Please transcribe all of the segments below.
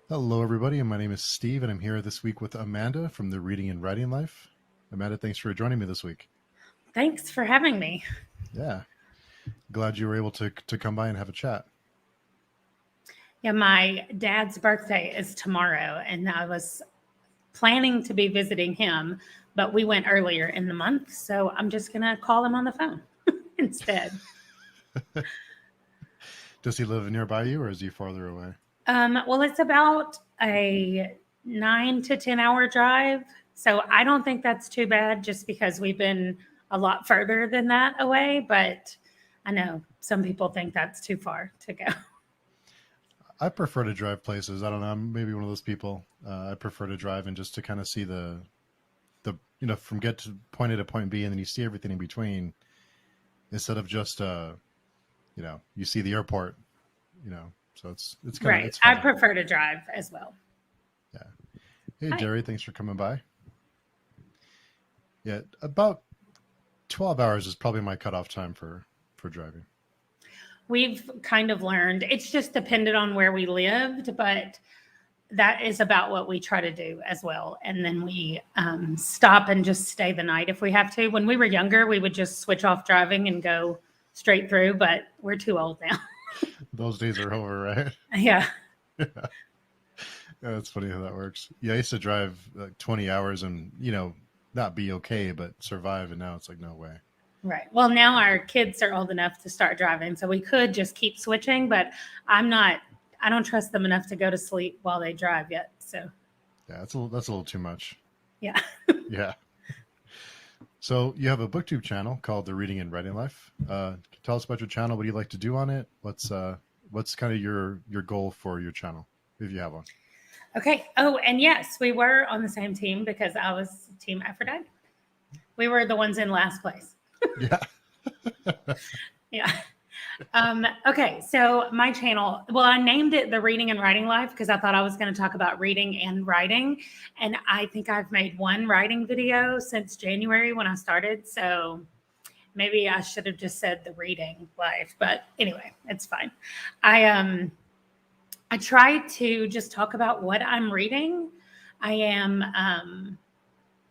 Hello, everybody, and my name is Steve, and I'm here this week with Amanda from the Reading and Writing Life. Amanda, thanks for joining me this week. Thanks for having me. Yeah, glad you were able to come by and have a chat. Yeah, my dad's birthday is tomorrow, and I was planning to be visiting him, but we went earlier in the month, so I'm just going to call him on the phone instead. Does he live nearby you, or is he farther away? Well, it's about a 9 to 10 hour drive, so I don't think that's too bad just because we've been a lot further than that away, but I know some people think that's too far to go. I prefer to drive places. I don't know. I'm maybe one of those people. I prefer to drive and just to kind of see the from get to point A to point B, and then you see everything in between, instead of just you see the airport. So it's kind of Right. it's I fun. prefer to drive as well. Yeah. Hey, Hi. Jerry, thanks for coming by. Yeah, about 12 hours is probably my cutoff time for driving. We've kind of learned it's just depended on where we lived, but that is about what we try to do as well. And then we stop and just stay the night if we have to. When we were younger, we would just switch off driving and go straight through, but we're too old now. Those days are over, right? Yeah. Yeah, that's funny how that works. Yeah, I used to drive like 20 hours and, not be okay, but survive. And now it's like, no way. Right. Well, now our kids are old enough to start driving, so we could just keep switching, but I'm not, I don't trust them enough to go to sleep while they drive yet. So, Yeah, that's a little too much. yeah. Yeah. So you have a booktube channel called The Reading and Writing Life. Tell us about your channel. What do you like to do on it? What's kind of your goal for your channel, if you have one? Okay. Oh, and yes, we were on the same team because I was Team Aphrodite. We were the ones in last place. Yeah. Yeah. Okay. So my channel, well, I named it The Reading and Writing Life because I thought I was going to talk about reading and writing. And I think I've made one writing video since January when I started. So maybe I should have just said The Reading Life. But anyway, it's fine. I try to just talk about what I'm reading. I am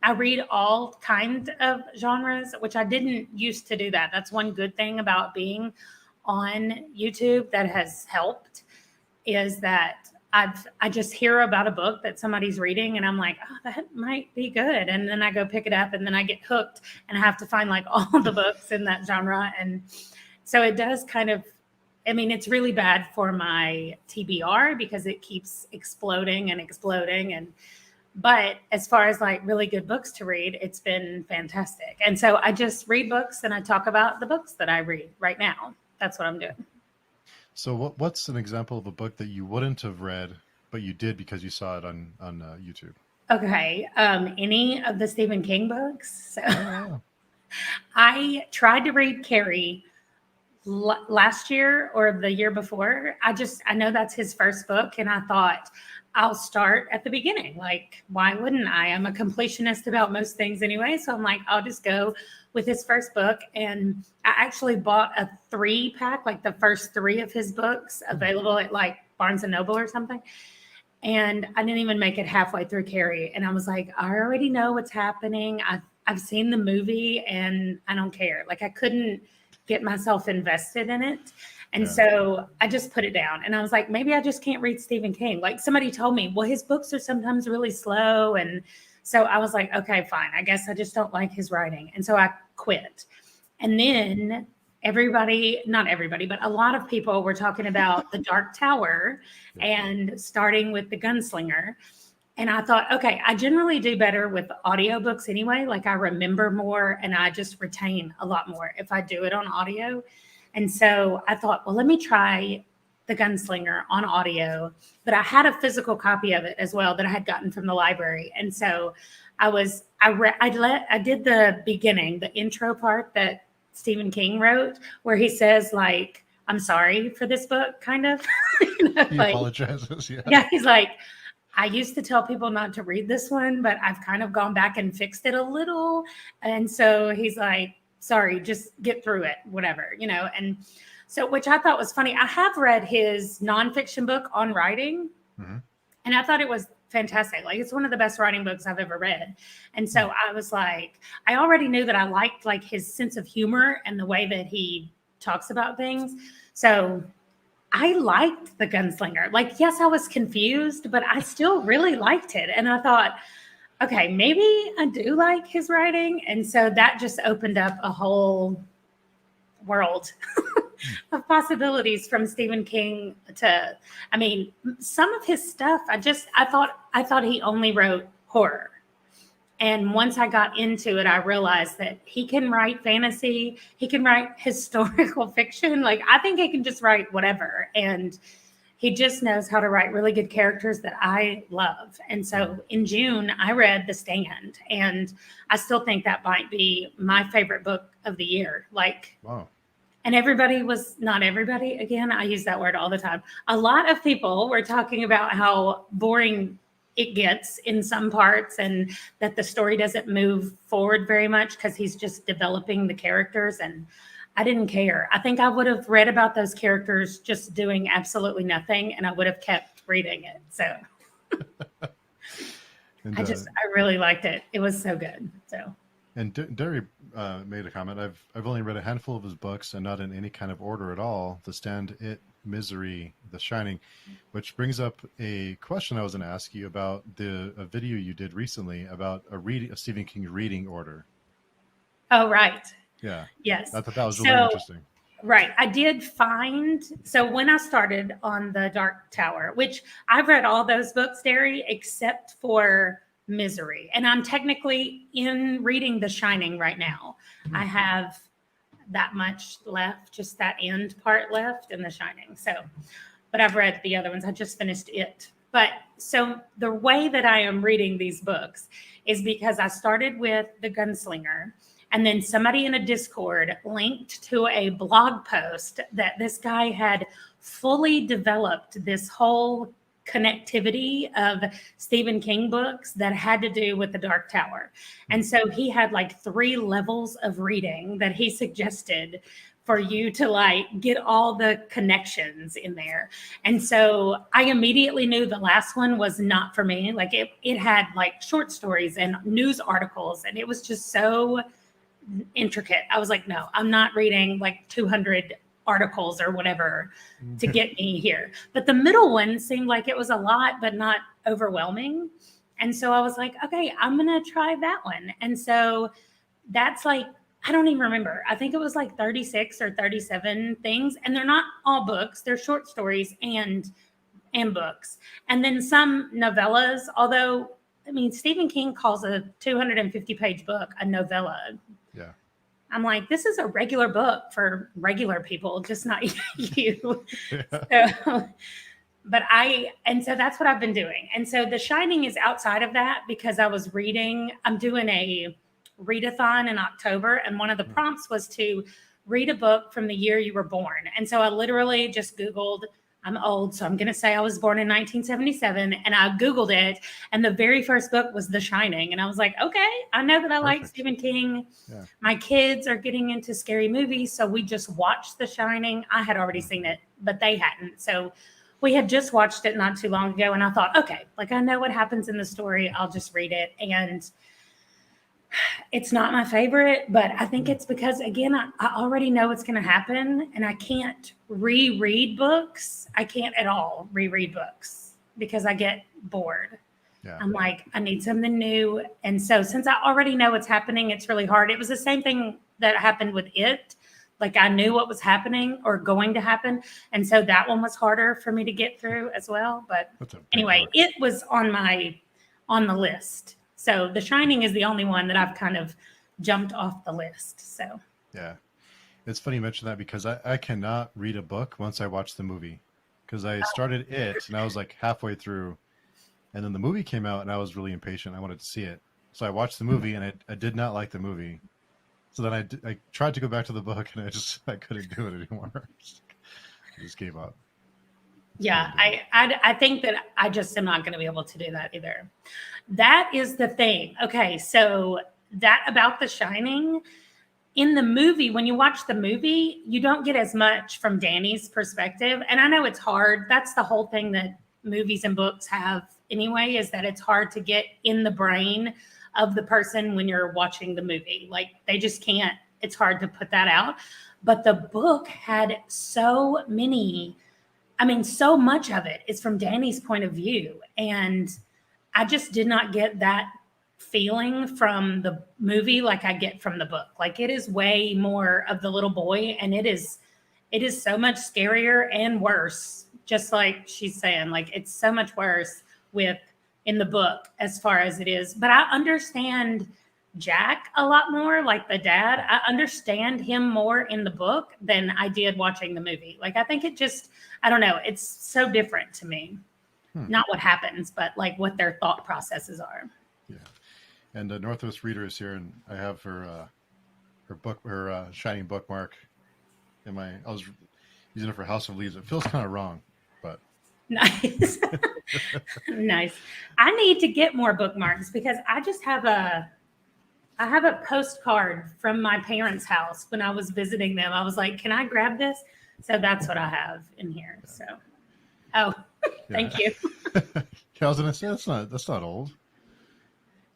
I read all kinds of genres, which I didn't used to do that. That's one good thing about being on YouTube that has helped is that I just hear about a book that somebody's reading and I'm like, oh, that might be good. And then I go pick it up and then I get hooked and I have to find like all the books in that genre. And so it does kind of, I mean, it's really bad for my TBR because it keeps exploding and exploding. But as far as like really good books to read, it's been fantastic. And so I just read books and I talk about the books that I read right now. That's what I'm doing. So what's an example of a book that you wouldn't have read, but you did because you saw it on YouTube? Okay. Any of the Stephen King books. So Oh, I tried to read Carrie last year or the year before. I know that's his first book. And I thought I'll start at the beginning. Like, why wouldn't I? I'm a completionist about most things anyway. So I'm like, I'll just go with his first book. And I actually bought a 3-pack, like the first 3 of his books available at like Barnes and Noble or something. And I didn't even make it halfway through Carrie. And I was like, I already know what's happening. I've seen the movie and I don't care. Like I couldn't get myself invested in it. And yeah. so I just put it down and I was like, maybe I just can't read Stephen King. Like somebody told me, well, his books are sometimes really slow. And so I was like, okay, fine. I guess I just don't like his writing. And so I quit. And then not everybody, but a lot of people were talking about The Dark Tower Yeah. and starting with The Gunslinger. And I thought, okay, I generally do better with audiobooks anyway. Like I remember more and I just retain a lot more if I do it on audio. And so I thought, well, let me try The Gunslinger on audio. But I had a physical copy of it as well that I had gotten from the library. And so I did the beginning, the intro part that Stephen King wrote, where he says like, I'm sorry for this book, kind of. He Like, apologizes. Yeah. yeah, he's like, I used to tell people not to read this one, but I've kind of gone back and fixed it a little. And so he's like, sorry, just get through it, whatever. And so, which I thought was funny. I have read his nonfiction book on writing. Mm-hmm. And I thought it was fantastic. Like, it's one of the best writing books I've ever read. And so I was like, I already knew that I liked like his sense of humor and the way that he talks about things. So I liked The Gunslinger. Like, yes, I was confused, but I still really liked it. And I thought, okay, maybe I do like his writing. And so that just opened up a whole world of possibilities from Stephen King to, I mean, some of his stuff, I thought he only wrote horror. And once I got into it, I realized that he can write fantasy, he can write historical fiction. Like, I think he can just write whatever. And he just knows how to write really good characters that I love. And so in June, I read The Stand, and I still think that might be my favorite book of the year. Like, Wow. And not everybody, again, I use that word all the time. A lot of people were talking about how boring it gets in some parts and that the story doesn't move forward very much because he's just developing the characters. And I didn't care. I think I would have read about those characters just doing absolutely nothing, and I would have kept reading it. So And, I really liked it. It was so good. So. And Derry made a comment. I've only read a handful of his books and not in any kind of order at all. The Stand, It, Misery, The Shining, which brings up a question I was going to ask you about a video you did recently about a Stephen King reading order. Oh, right. Yeah. Yes. I thought that was really interesting. Right. I did find, so when I started on The Dark Tower, which I've read all those books, Derry, except for Misery. And I'm technically in reading The Shining right now. I have that much left, just that end part left in The Shining. So, but I've read the other ones. I just finished it. But so the way that I am reading these books is because I started with The Gunslinger, and then somebody in a Discord linked to a blog post that this guy had fully developed this whole connectivity of Stephen King books that had to do with The Dark Tower. And so he had like 3 levels of reading that he suggested for you to like get all the connections in there. And so I immediately knew the last one was not for me. Like it had like short stories and news articles, and it was just so intricate. I was like, no, I'm not reading like 200 articles or whatever to get me here. But the middle one seemed like it was a lot, but not overwhelming. And so I was like, okay, I'm going to try that one. And so that's like, I don't even remember. I think it was like 36 or 37 things. And they're not all books. They're short stories and books. And then some novellas, although, I mean, Stephen King calls a 250-page book a novella. Yeah. I'm like, this is a regular book for regular people, just not you. Yeah. So that's what I've been doing. And so The Shining is outside of that because I'm doing a readathon in October. And one of the prompts was to read a book from the year you were born. And so I literally just Googled, I'm old, so I'm going to say I was born in 1977, and I Googled it, and the very first book was The Shining, and I was like, okay, I know that I like Stephen King. Yeah. My kids are getting into scary movies, so we just watched The Shining. I had already seen it, but they hadn't, so we had just watched it not too long ago, and I thought, okay, like I know what happens in the story, I'll just read it, and it's not my favorite, but I think it's because, again, I already know what's going to happen, and I can't reread books. I can't at all reread books because I get bored. Yeah. I'm like, I need something new. And so since I already know what's happening, it's really hard. It was the same thing that happened with It. Like I knew what was happening or going to happen. And so that one was harder for me to get through as well. But anyway, It was on the list. So The Shining is the only one that I've kind of jumped off the list. So yeah, it's funny you mention that because I cannot read a book once I watch the movie, because I started It and I was like halfway through, and then the movie came out and I was really impatient. I wanted to see it, so I watched the movie and I did not like the movie. So then I tried to go back to the book and I couldn't do it anymore. I just gave up. Yeah, I think that I just am not going to be able to do that either. That is the thing. Okay, so that about The Shining, in the movie, when you watch the movie, you don't get as much from Danny's perspective. And I know it's hard. That's the whole thing that movies and books have anyway, is that it's hard to get in the brain of the person when you're watching the movie. Like they just can't, it's hard to put that out. But the book had so much of it is from Danny's point of view. And I just did not get that feeling from the movie like I get from the book. Like it is way more of the little boy, and it is so much scarier and worse. Just like she's saying, like it's so much worse in the book as far as it is. But I understand Jack a lot more, like the dad. I understand him more in the book than I did watching the movie. Like I think I don't know, it's so different to me. Not what happens, but like what their thought processes are. Yeah. And Northwest Reader is here, and I have her shining bookmark I was using it for House of Leaves. It feels kind of wrong, but nice. Nice. I need to get more bookmarks because I just have I have a postcard from my parents' house when I was visiting them. I was like, can I grab this? So that's what I have in here. So, thank you. I was going to say, that's not old.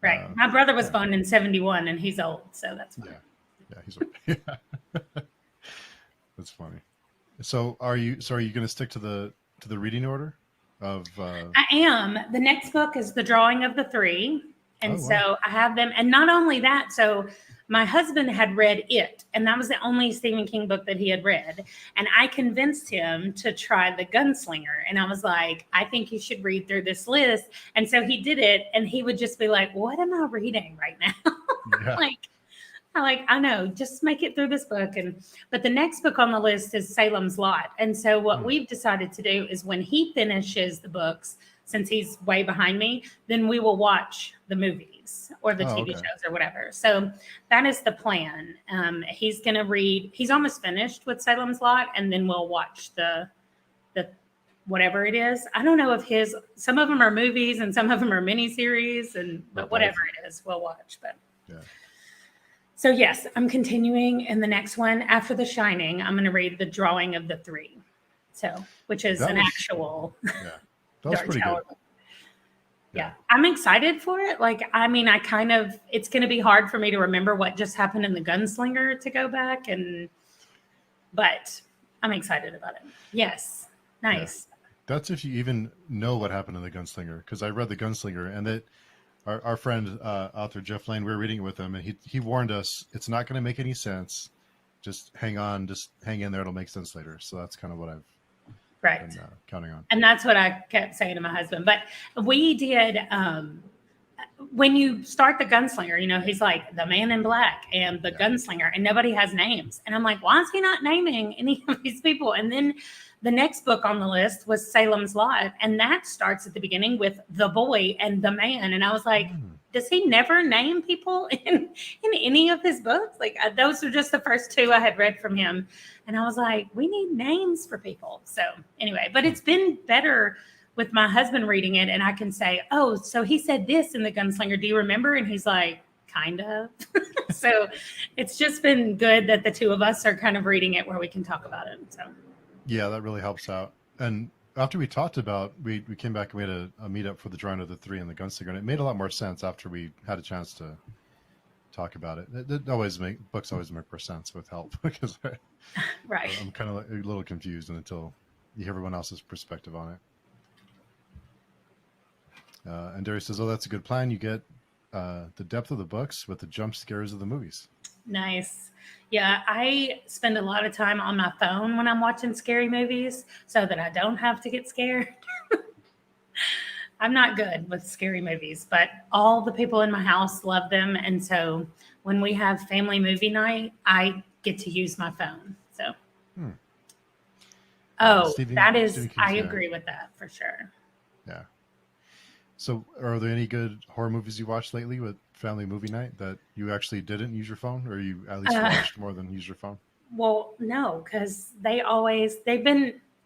Right. My brother was born in 71 and he's old. So that's fine. Yeah. He's old. Yeah. That's funny. So are you going to stick to the reading order of? I am. The next book is The Drawing of the Three. And so I have them. And not only that, so my husband had read It, and that was the only Stephen King book that he had read. And I convinced him to try The Gunslinger. And I was like, I think you should read through this list. And so he did it, and he would just be like, what am I reading right now? Yeah. I know, just make it through this book. But the next book on the list is Salem's Lot. And so what we've decided to do is when he finishes the books, since he's way behind me, then we will watch the movies or the TV shows or whatever. So that is the plan. He's going to read, he's almost finished with Salem's Lot, and then we'll watch the whatever it is. I don't know if some of them are movies and some of them are miniseries, but whatever it is, we'll watch. But yeah. So yes, I'm continuing in the next one. After The Shining, I'm going to read The Drawing of the Three. Which is actual. Yeah. That was pretty good. Yeah. I'm excited for it. It's going to be hard for me to remember what just happened in The Gunslinger to go back but I'm excited about it. Yes. Nice. Yeah. That's if you even know what happened in The Gunslinger, because I read The Gunslinger, and that our friend, author Jeff Lane, we were reading it with him, and he warned us, it's not going to make any sense. Just hang in there. It'll make sense later. So that's kind of what I've been counting on. And that's what I kept saying to my husband. But we did, when you start The Gunslinger, he's like the Man in Black and the Gunslinger, and nobody has names. And I'm like, why is he not naming any of these people? And then the next book on the list was Salem's Lot, and that starts at the beginning with the boy and the man. And I was like, does he never name people in any of his books? Like those were just the first two I had read from him. And I was like, we need names for people. So anyway, but it's been better with my husband reading it. And I can say, oh, so he said this in The Gunslinger. Do you remember? And he's like, kind of. So it's just been good that the two of us are kind of reading it where we can talk about it. So yeah, that really helps out. And after we talked about, we came back and we had a meetup for The Drawing of the Three and The Gunslinger, and it made a lot more sense after we had a chance to talk about it. Books always make more sense with help, because I'm kind of a little confused until you hear everyone else's perspective on it. And Darius says, oh, that's a good plan. You get the depth of the books with the jump scares of the movies. Nice. Yeah, I spend a lot of time on my phone when I'm watching scary movies so that I don't have to get scared. I'm not good with scary movies, but all the people in my house love them. And so when we have family movie night, I get to use my phone. So, I agree with that for sure. Yeah. So are there any good horror movies you watched lately with family movie night that you actually didn't use your phone, or you at least watched more than use your phone? Well, no, because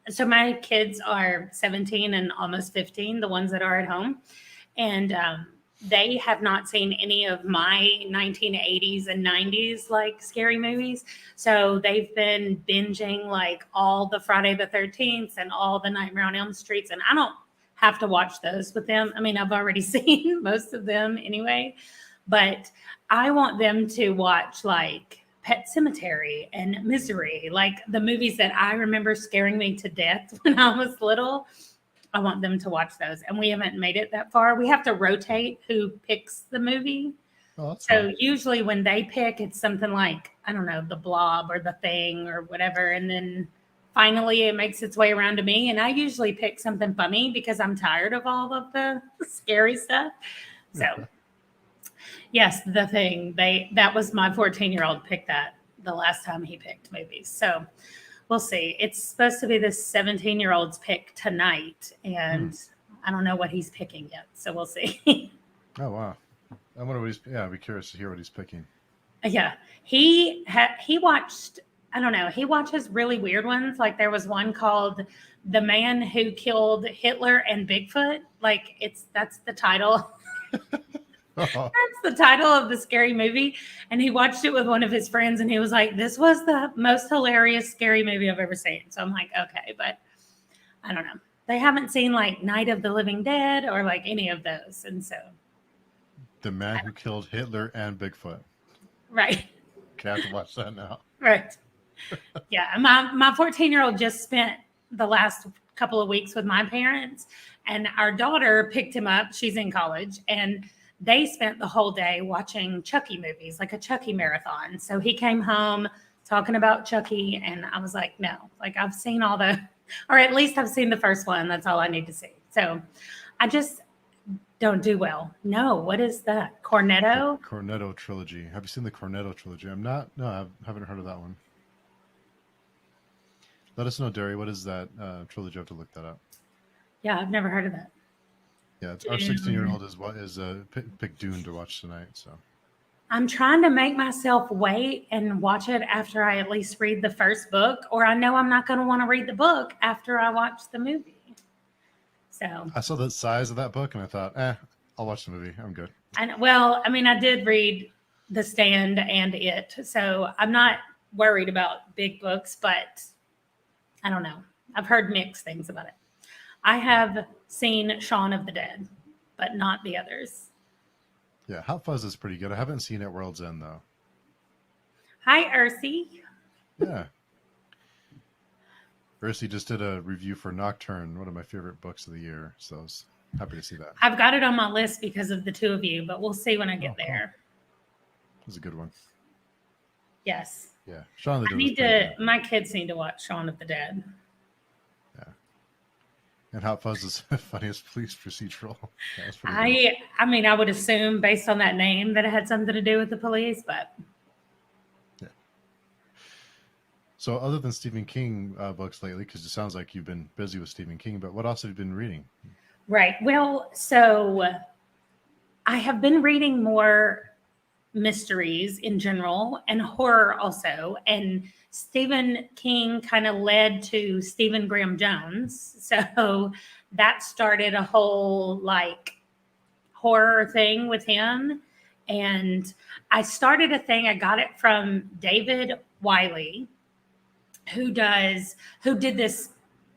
so my kids are 17 and almost 15, the ones that are at home. And they have not seen any of my 1980s and 90s like scary movies. So they've been binging like all the Friday the 13th and all the Nightmare on Elm Streets. And have to watch those with them. I mean, I've already seen most of them anyway, but I want them to watch like Pet Cemetery and Misery, like the movies that I remember scaring me to death when I was little. I want them to watch those. And we haven't made it that far. We have to rotate who picks the movie. Oh, that's So fun. usually when they pick, it's something like, I don't know, The Blob or The Thing or whatever. And then finally it makes its way around to me. And I usually pick something funny because I'm tired of all of the scary stuff. So yes, The Thing. That was my 14-year-old picked that the last time he picked movies. So we'll see. It's supposed to be this 17-year-old's pick tonight, and I don't know what he's picking yet. So we'll see. Oh wow. I wonder what I'd be curious to hear what he's picking. Yeah, he watched. I don't know. He watches really weird ones. Like there was one called "The Man Who Killed Hitler and Bigfoot." Like that's the title. That's the title of the scary movie. And he watched it with one of his friends and he was like, this was the most hilarious scary movie I've ever seen. So I'm like, okay, but I don't know. They haven't seen like Night of the Living Dead or like any of those. And so The Man Who Killed Hitler and Bigfoot. right. Okay, I have to watch that now. Right. Yeah. My 14-year-old just spent the last couple of weeks with my parents and our daughter picked him up. She's in college and they spent the whole day watching Chucky movies, like a Chucky marathon. So he came home talking about Chucky, and I was like, no, like I've seen all or at least I've seen the first one. That's all I need to see. So I just don't do well. No, what is that? Cornetto? The Cornetto Trilogy. Have you seen the Cornetto Trilogy? I haven't heard of that one. Let us know, Derry. What is that trilogy? I have to look that up. Yeah, I've never heard of that. Yeah, our 16-year-old is picked Dune to watch tonight. So I'm trying to make myself wait and watch it after I at least read the first book, or I know I'm not going to want to read the book after I watch the movie. So I saw the size of that book and I thought, I'll watch the movie. I'm good. I did read The Stand and It, so I'm not worried about big books, but I don't know. I've heard mixed things about it. I have seen Shaun of the Dead, but not the others. Yeah, Hot Fuzz is pretty good. I haven't seen it World's End, though. Hi, Ursi. Yeah. Ursi just did a review for Nocturne, one of my favorite books of the year. So I was happy to see that. I've got it on my list because of the two of you, but we'll see when I get there. It was a good one. Yes. Yeah. Shaun of the Dead. My kids need to watch Shaun of the Dead. Yeah. And Hot Fuzz is the funniest police procedural. I mean, I would assume based on that name that it had something to do with the police, but. Yeah. So other than Stephen King books lately, because it sounds like you've been busy with Stephen King, but what else have you been reading? Right. Well, so I have been reading more mysteries in general and horror also. And Stephen King kind of led to Stephen Graham Jones. So that started a whole like horror thing with him. And I started a thing, I got it from David Wiley, who did this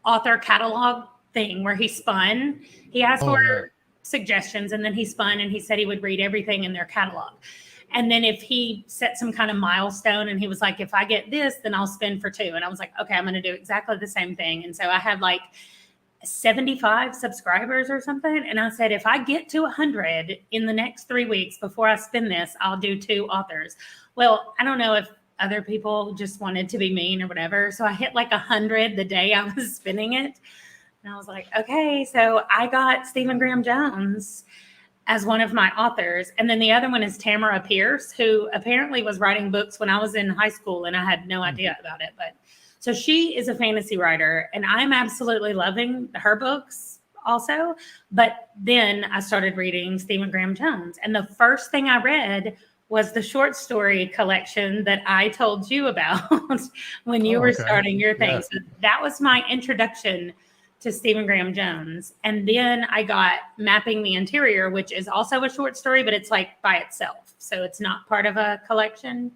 author catalog thing where he spun. He asked for suggestions and then he spun and he said he would read everything in their catalog. And then if he set some kind of milestone and he was like, if I get this, then I'll spin for 2. And I was like, okay, I'm going to do exactly the same thing. And so I had like 75 subscribers or something. And I said, if I get to 100 in the next 3 weeks before I spin this, I'll do 2 authors. Well, I don't know if other people just wanted to be mean or whatever. So I hit like 100 the day I was spinning it. And I was like, okay, so I got Stephen Graham Jones as one of my authors. And then the other one is Tamara Pierce, who apparently was writing books when I was in high school and I had no idea about it. But so she is a fantasy writer and I'm absolutely loving her books also. But then I started reading Stephen Graham Jones. And the first thing I read was the short story collection that I told you about when you were starting your thing. Yeah. So that was my introduction to Stephen Graham Jones. And then I got Mapping the Interior, which is also a short story, but it's like by itself. So it's not part of a collection.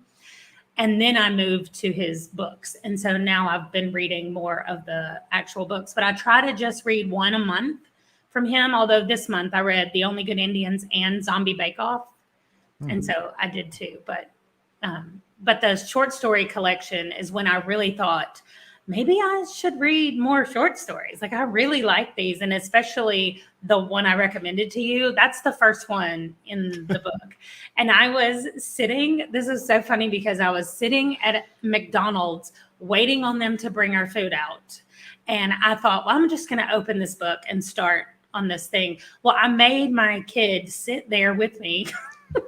And then I moved to his books. And so now I've been reading more of the actual books, but I try to just read one a month from him, although this month I read The Only Good Indians and Zombie Bake Off. And so I did too. But the short story collection is when I really thought, maybe I should read more short stories. Like, I really like these. And especially the one I recommended to you, that's the first one in the book. And I was sitting, this is so funny because I was sitting at McDonald's waiting on them to bring our food out. And I thought, well, I'm just going to open this book and start on this thing. Well, I made my kid sit there with me while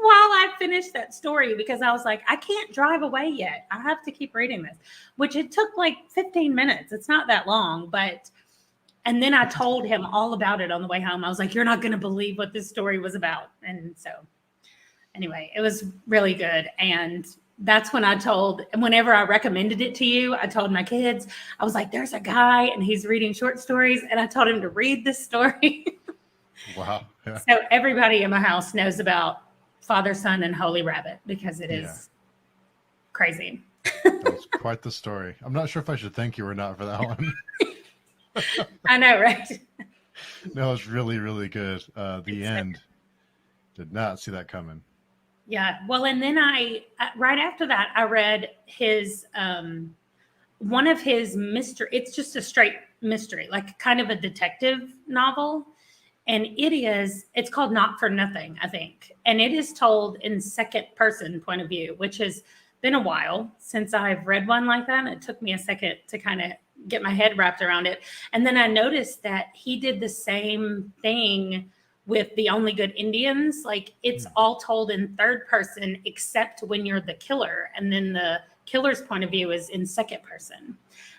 I finished that story because I was like, I can't drive away yet. I have to keep reading this, which it took like 15 minutes. It's not that long, and then I told him all about it on the way home. I was like, you're not going to believe what this story was about. And so anyway, it was really good. And that's when whenever I recommended it to you, I told my kids, I was like, there's a guy and he's reading short stories. And I told him to read this story. Wow. Yeah. So everybody in my house knows about Father, Son, and Holy Rabbit because it is crazy. That was quite the story. I'm not sure if I should thank you or not for that one. I know, right? No, it's really, really good. The end. Did not see that coming. Yeah. Well, and then right after that, I read his, one of his mystery. It's just a straight mystery, like kind of a detective novel. And it's called Not for Nothing, I think. And it is told in second person point of view, which has been a while since I've read one like that. It took me a second to kind of get my head wrapped around it. And then I noticed that he did the same thing with The Only Good Indians. Like, it's all told in third person, except when you're the killer. And then the killer's point of view is in second person.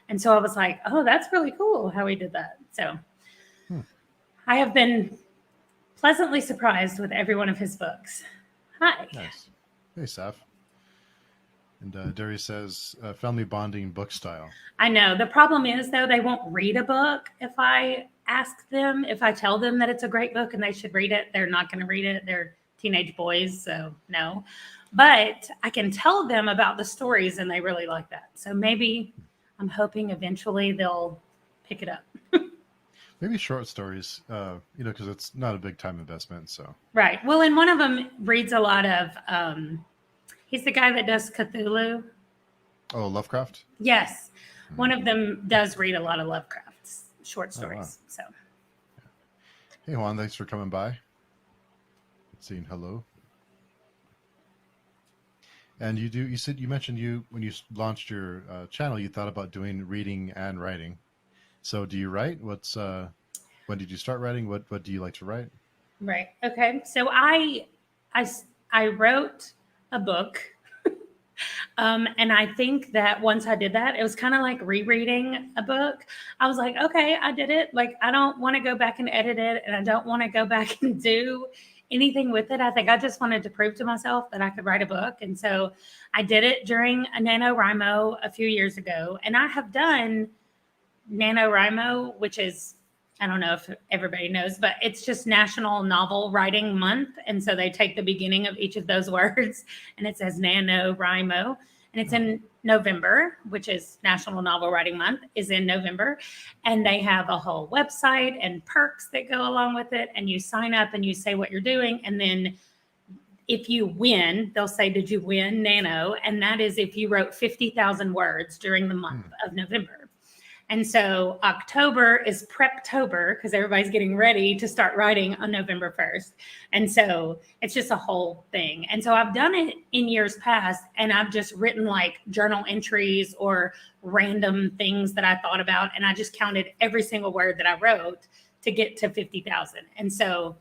And so I was like, oh, that's really cool how he did that. So I have been pleasantly surprised with every one of his books. Hi. Nice. Hey, Saf. And Darius says, family bonding book style. I know. The problem is, though, they won't read a book if I ask them. If I tell them that it's a great book and they should read it, they're not going to read it. They're teenage boys, so no. But I can tell them about the stories, and they really like that. So maybe I'm hoping eventually they'll pick it up. Maybe short stories, because it's not a big time investment. So right. Well, and one of them reads a lot of. He's the guy that does Cthulhu. Oh, Lovecraft? Yes. One of them does read a lot of Lovecraft's short stories. Oh, wow. So. Hey, Juan, thanks for coming by. Saying hello. And you mentioned when you launched your channel, you thought about doing reading and writing. So do you write? When did you start writing? What do you like to write? Right. Okay. So I wrote a book. And I think that once I did that, it was kind of like rereading a book. I was like, okay, I did it. Like, I don't want to go back and edit it. And I don't want to go back and do anything with it. I think I just wanted to prove to myself that I could write a book. And so I did it during a NaNoWriMo a few years ago. And I have done NaNoWriMo, which is, I don't know if everybody knows, but it's just National Novel Writing Month. And so they take the beginning of each of those words and it says NaNoWriMo. And it's in November, which is National Novel Writing Month, is in November. And they have a whole website and perks that go along with it. And you sign up and you say what you're doing. And then if you win, they'll say, did you win Nano? And that is if you wrote 50,000 words during the month of November. And so October is Preptober because everybody's getting ready to start writing on November 1st. And so it's just a whole thing. And so I've done it in years past, and I've just written like journal entries or random things that I thought about. And I just counted every single word that I wrote to get to 50,000. And so,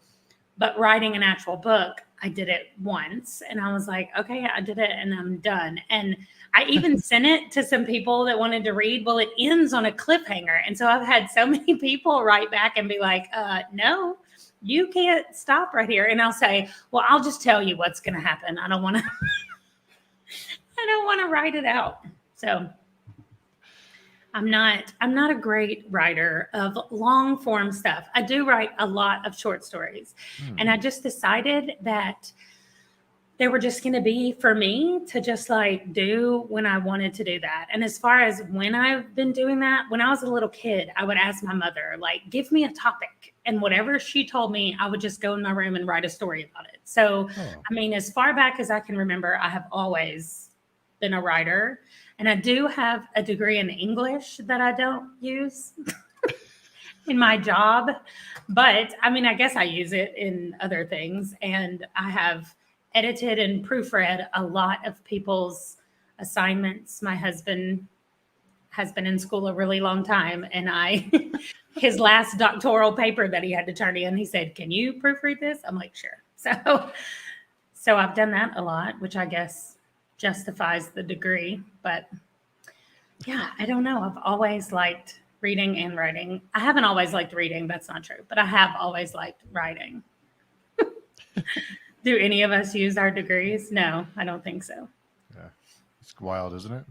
but writing an actual book, I did it once and I was like, okay, I did it and I'm done. And I even sent it to some people that wanted to read. Well, it ends on a cliffhanger. And so I've had so many people write back and be like, no, you can't stop right here. And I'll say, well, I'll just tell you what's going to happen. I don't want to write it out. So I'm not a great writer of long form stuff. I do write a lot of short stories. And I just decided that they were just going to be for me to just like do when I wanted to do that. And as far as when I've been doing that, when I was a little kid, I would ask my mother, like, give me a topic. And whatever she told me, I would just go in my room and write a story about it. So, I mean, as far back as I can remember, I have always been a writer. And I do have a degree in English that I don't use in my job. But I mean, I guess I use it in other things. And I have edited and proofread a lot of people's assignments. My husband has been in school a really long time, and his last doctoral paper that he had to turn in, he said, "Can you proofread this?" I'm like, "Sure." So I've done that a lot, which I guess justifies the degree. But yeah, I don't know. I've always liked reading and writing. I haven't always liked reading. That's not true, but I have always liked writing. Do any of us use our degrees? No, I don't think so. Yeah. It's wild, isn't it?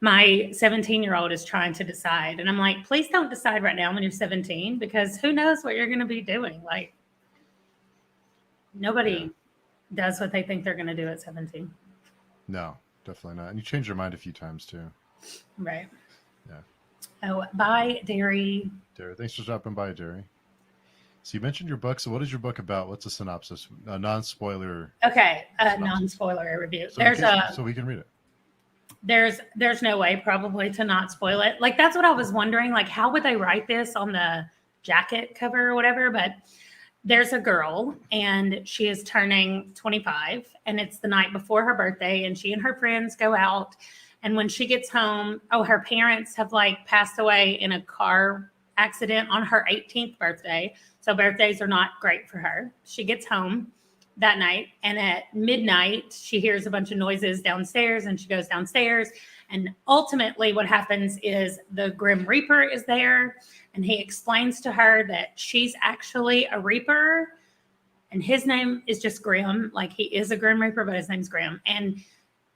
My 17-year-old is trying to decide. And I'm like, please don't decide right now when you're 17, because who knows what you're going to be doing. Like, nobody does what they think they're going to do at 17. No, definitely not. And you change your mind a few times too. Right. Yeah. Oh, bye, Derry. Derry, thanks for dropping by, Derry. So you mentioned your book. So what is your book about? What's the synopsis? Non-spoiler. Okay, non-spoiler review. So we can read it. There's no way probably to not spoil it. Like, that's what I was wondering. Like, how would they write this on the jacket cover or whatever? But there's a girl, and she is turning 25, and it's the night before her birthday, and she and her friends go out. And when she gets home, her parents have like passed away in a car accident on her 18th birthday. So birthdays are not great for her. She gets home that night, and at midnight, she hears a bunch of noises downstairs, and she goes downstairs. And ultimately what happens is the Grim Reaper is there, and he explains to her that she's actually a Reaper, and his name is just Grim. Like, he is a Grim Reaper, but his name's Grim. And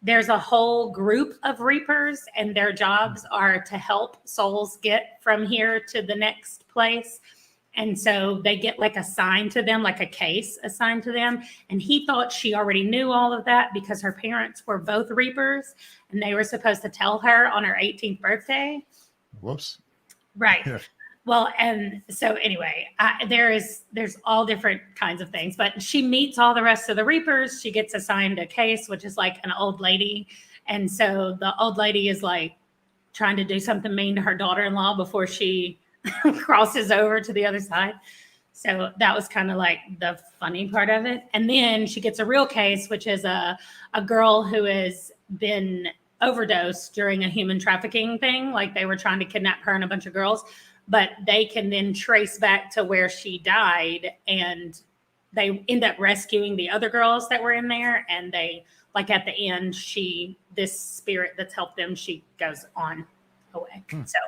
there's a whole group of Reapers, and their jobs are to help souls get from here to the next place. And so they get like assigned to them, like a case assigned to them. And he thought she already knew all of that because her parents were both Reapers, and they were supposed to tell her on her 18th birthday. Whoops. Right. Yeah. Well, and so anyway, there's all different kinds of things, but she meets all the rest of the Reapers. She gets assigned a case, which is like an old lady. And so the old lady is like trying to do something mean to her daughter-in-law before she crosses over to the other side. So that was kind of like the funny part of it. And then she gets a real case, which is a girl who has been overdosed during a human trafficking thing. Like, they were trying to kidnap her and a bunch of girls, but they can then trace back to where she died, and they end up rescuing the other girls that were in there. And they, like, at the end, this spirit that's helped them, she goes on away. So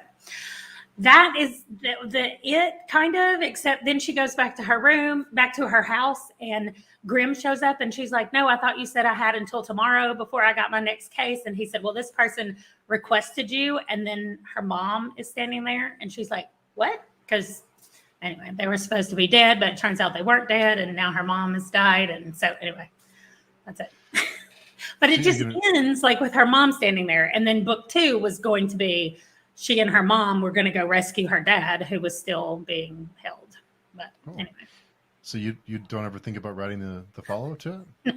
that is it, kind of, except then she goes back to her room, back to her house, and Grim shows up, and she's like, "No, I thought you said I had until tomorrow before I got my next case." And he said, "Well, this person requested you." And then her mom is standing there, and she's like, "What?" Because anyway, they were supposed to be dead, but it turns out they weren't dead, and now her mom has died. And so anyway, that's it. But it just ends like with her mom standing there. And then book 2 was going to be she and her mom were going to go rescue her dad, who was still being held. But anyway. So you don't ever think about writing the follow-up to it?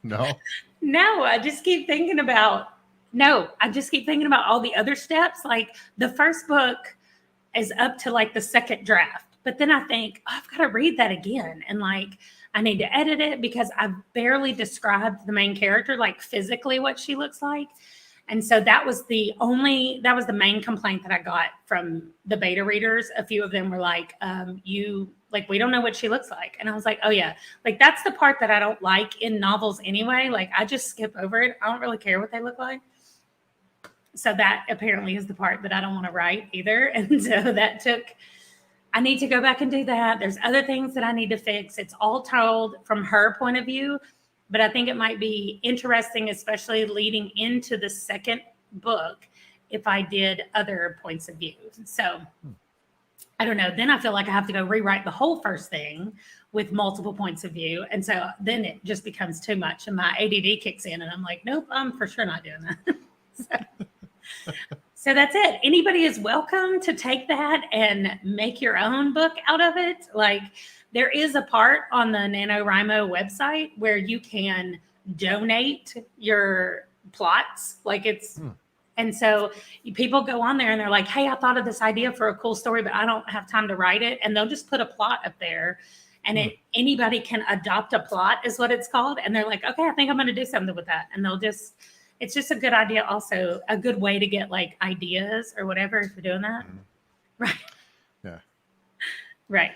No? No, I just keep thinking about all the other steps. Like, the first book is up to like the second draft. But then I think, I've got to read that again. And like, I need to edit it because I've barely described the main character, like physically what she looks like. And so that was the main complaint that I got from the beta readers. A few of them were like, we don't know what she looks like. And I was like, oh yeah, like, that's the part that I don't like in novels anyway. Like, I just skip over it. I don't really care what they look like. So that apparently is the part that I don't want to write either. And so I need to go back and do that. There's other things that I need to fix. It's all told from her point of view. But I think it might be interesting, especially leading into the second book, if I did other points of view. So I don't know. Then I feel like I have to go rewrite the whole first thing with multiple points of view. And so then it just becomes too much and my ADD kicks in and I'm like, nope, I'm for sure not doing that. So that's it. Anybody is welcome to take that and make your own book out of it. Like there is a part on the NaNoWriMo website where you can donate your plots. Like it's, and so people go on there and they're like, hey, I thought of this idea for a cool story, but I don't have time to write it. And they'll just put a plot up there and anybody can adopt a plot is what it's called. And they're like, okay, I think I'm going to do something with that. And they'll just, it's just a good idea. Also a good way to get like ideas or whatever if you're doing that. Right. Yeah. Right.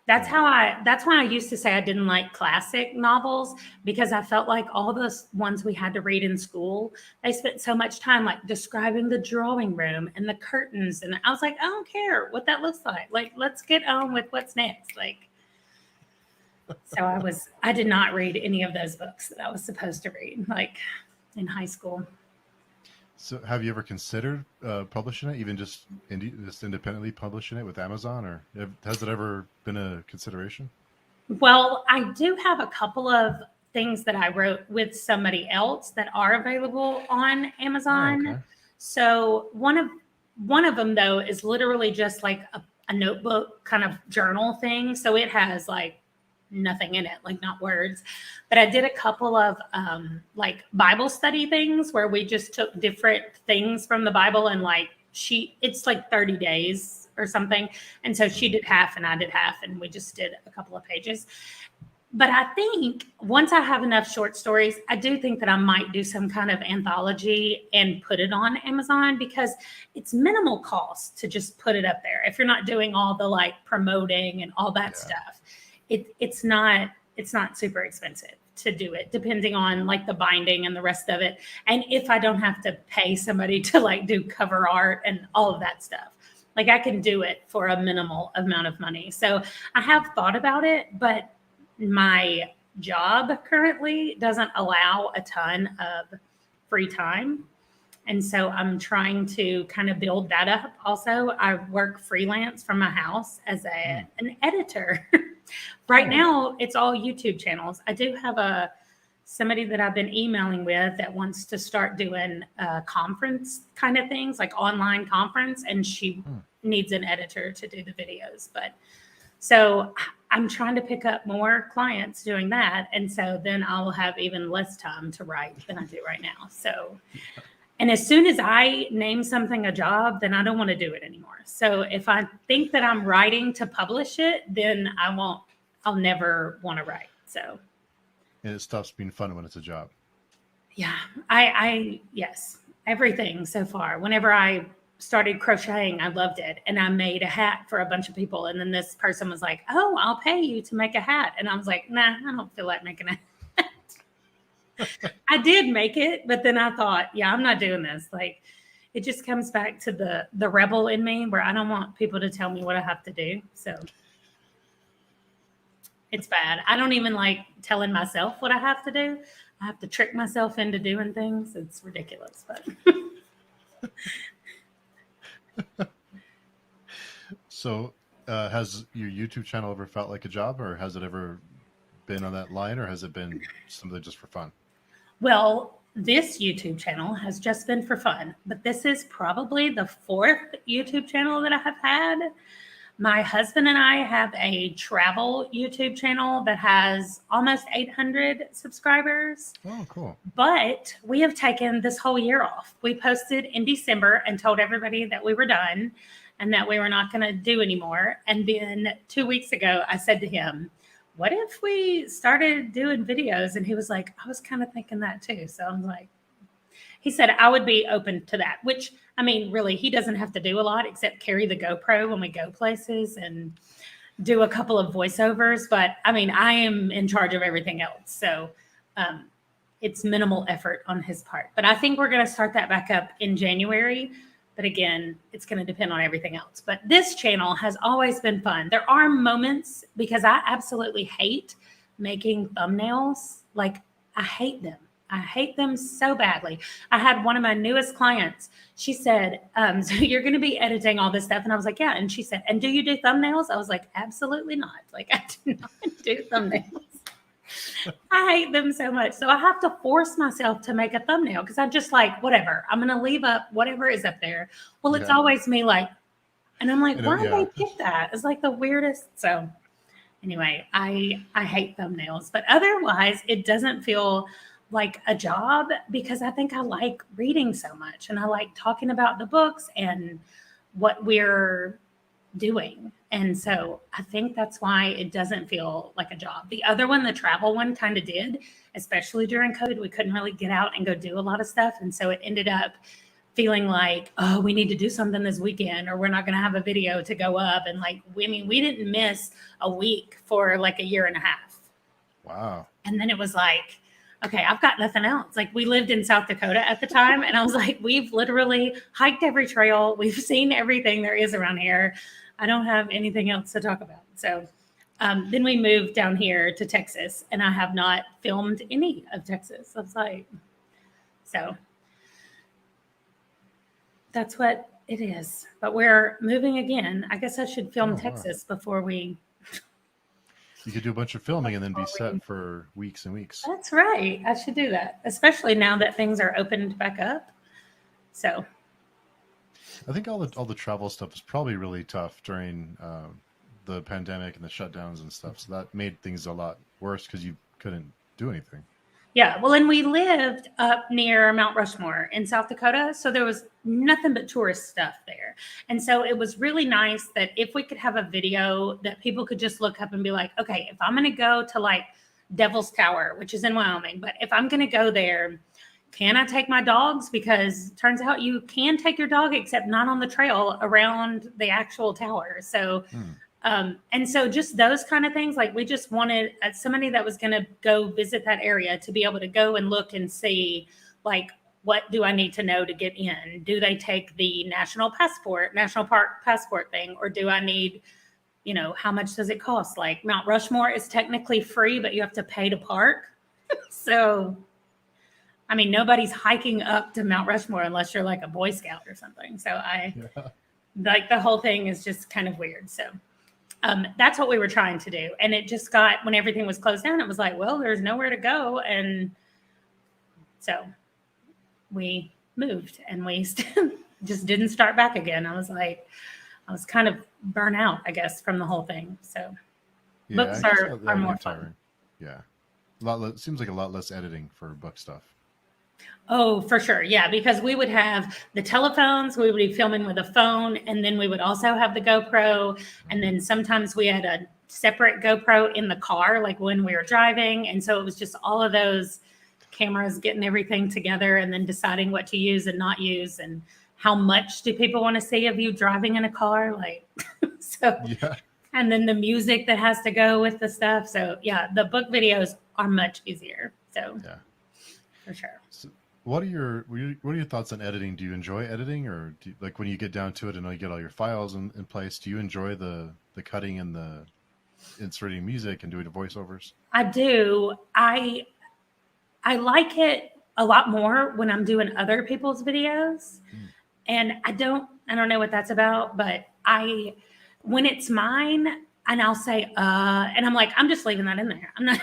That's why I used to say I didn't like classic novels because I felt like all those ones we had to read in school, they spent so much time like describing the drawing room and the curtains. And I was like, I don't care what that looks like. Like, let's get on with what's next. Like, so I did not read any of those books that I was supposed to read, like in high school. So have you ever considered publishing it, even just independently publishing it with Amazon, or has it ever been a consideration? Well, I do have a couple of things that I wrote with somebody else that are available on Amazon. Oh, okay. So one of them though is literally just like a notebook kind of journal thing. So it has like nothing in it, like not words. But I did a couple of like Bible study things where we just took different things from the Bible and like it's like 30 days or something. And so she did half and I did half and we just did a couple of pages. But I think once I have enough short stories, I do think that I might do some kind of anthology and put it on Amazon because it's minimal cost to just put it up there. If you're not doing all the like promoting and all that stuff, it's not super expensive to do it, depending on like the binding and the rest of it. And if I don't have to pay somebody to like do cover art and all of that stuff, like I can do it for a minimal amount of money. So I have thought about it, but my job currently doesn't allow a ton of free time. And so I'm trying to kind of build that up. Also, I work freelance from my house as an editor. Right now, it's all YouTube channels. I do have somebody that I've been emailing with that wants to start doing conference kind of things, like online conference, and she needs an editor to do the videos. But so I'm trying to pick up more clients doing that. And so then I'll have even less time to write than I do right now. So, and as soon as I name something a job, then I don't want to do it anymore. So if I think that I'm writing to publish it, then I'll never want to write. So. And it stops being fun when it's a job. Yeah, yes, everything so far. Whenever I started crocheting, I loved it. And I made a hat for a bunch of people. And then this person was like, oh, I'll pay you to make a hat. And I was like, nah, I don't feel like making a hat. I did make it, but then I thought, yeah, I'm not doing this. Like, it just comes back to the rebel in me where I don't want people to tell me what I have to do. So it's bad. I don't even like telling myself what I have to do. I have to trick myself into doing things. It's ridiculous, but. So has your YouTube channel ever felt like a job, or has it ever been on that line, or has it been something just for fun? Well, this YouTube channel has just been for fun, but this is probably the 4th YouTube channel that I have had. My husband and I have a travel YouTube channel that has almost 800 subscribers. Oh, cool. But we have taken this whole year off. We posted in December and told everybody that we were done and that we were not going to do anymore. And then 2 weeks ago, I said to him, what if we started doing videos? And he was like, I was kind of thinking that too. So I'm like, he said, I would be open to that, which, I mean, really, he doesn't have to do a lot except carry the GoPro when we go places and do a couple of voiceovers. But I mean, I am in charge of everything else. So it's minimal effort on his part. But I think we're going to start that back up in January. But again, it's going to depend on everything else. But this channel has always been fun. There are moments, because I absolutely hate making thumbnails. Like, I hate them. I hate them so badly. I had one of my newest clients. She said, so you're going to be editing all this stuff. And I was like, yeah. And she said, and do you do thumbnails? I was like, absolutely not. Like, I do not do thumbnails. I hate them so much. So I have to force myself to make a thumbnail because I'm just like, whatever. I'm going to leave up whatever is up there. Well, it's always me like, and I'm like, why did they pick that? It's like the weirdest. So anyway, I hate thumbnails, but otherwise it doesn't feel like a job because I think I like reading so much and I like talking about the books and what we're doing. And so I think that's why it doesn't feel like a job. The other one, the travel one, kind of did, especially during COVID. We couldn't really get out and go do a lot of stuff. And so it ended up feeling like, oh, we need to do something this weekend or we're not going to have a video to go up. And like, we didn't miss a week for like a year and a half. Wow. And then it was like, okay, I've got nothing else. Like we lived in South Dakota at the time. And I was like, we've literally hiked every trail. We've seen everything there is around here. I don't have anything else to talk about. So then we moved down here to Texas and I have not filmed any of Texas. I was like, so that's what it is. But we're moving again. I guess I should film Texas before we... You could do a bunch of filming and then be set for weeks and weeks. That's right. I should do that, especially now that things are opened back up. So I think all the travel stuff was probably really tough during the pandemic and the shutdowns and stuff. So that made things a lot worse because you couldn't do anything. Yeah. Well, and we lived up near Mount Rushmore in South Dakota. So there was nothing but tourist stuff there. And so it was really nice that if we could have a video that people could just look up and be like, okay, if I'm going to go to like Devil's Tower, which is in Wyoming, but if I'm going to go there, can I take my dogs? Because it turns out you can take your dog, except not on the trail around the actual tower. So, and so just those kind of things, like we just wanted somebody that was going to go visit that area to be able to go and look and see, like, what do I need to know to get in? Do they take the national park passport thing? Or do I need, how much does it cost? Like Mount Rushmore is technically free, but you have to pay to park. So, I mean, nobody's hiking up to Mount Rushmore unless you're like a Boy Scout or something. So like the whole thing is just kind of weird. So that's what we were trying to do. And it just got, when everything was closed down, it was like, well, there's nowhere to go. And so we moved and we just didn't start back again. I was kind of burnt out, I guess, from the whole thing. So books are more fun. Yeah. Seems like a lot less editing for book stuff. Oh, for sure. Yeah, because we would have the telephones, we would be filming with a phone, and then we would also have the GoPro. And then sometimes we had a separate GoPro in the car, like when we were driving. And so it was just all of those cameras getting everything together and then deciding what to use and not use. And how much do people want to see of you driving in a car? Like, so, yeah. And then the music that has to go with the stuff. So yeah, the book videos are much easier. So yeah, for sure. So what are your thoughts on editing? Do you enjoy editing, or do you, like when you get down to it and you get all your files in place, do you enjoy the cutting and the inserting music and doing the voiceovers? I do. I like it a lot more when I'm doing other people's videos. And I don't know what that's about, but when it's mine and I'll say, and I'm like, I'm just leaving that in there. I'm not,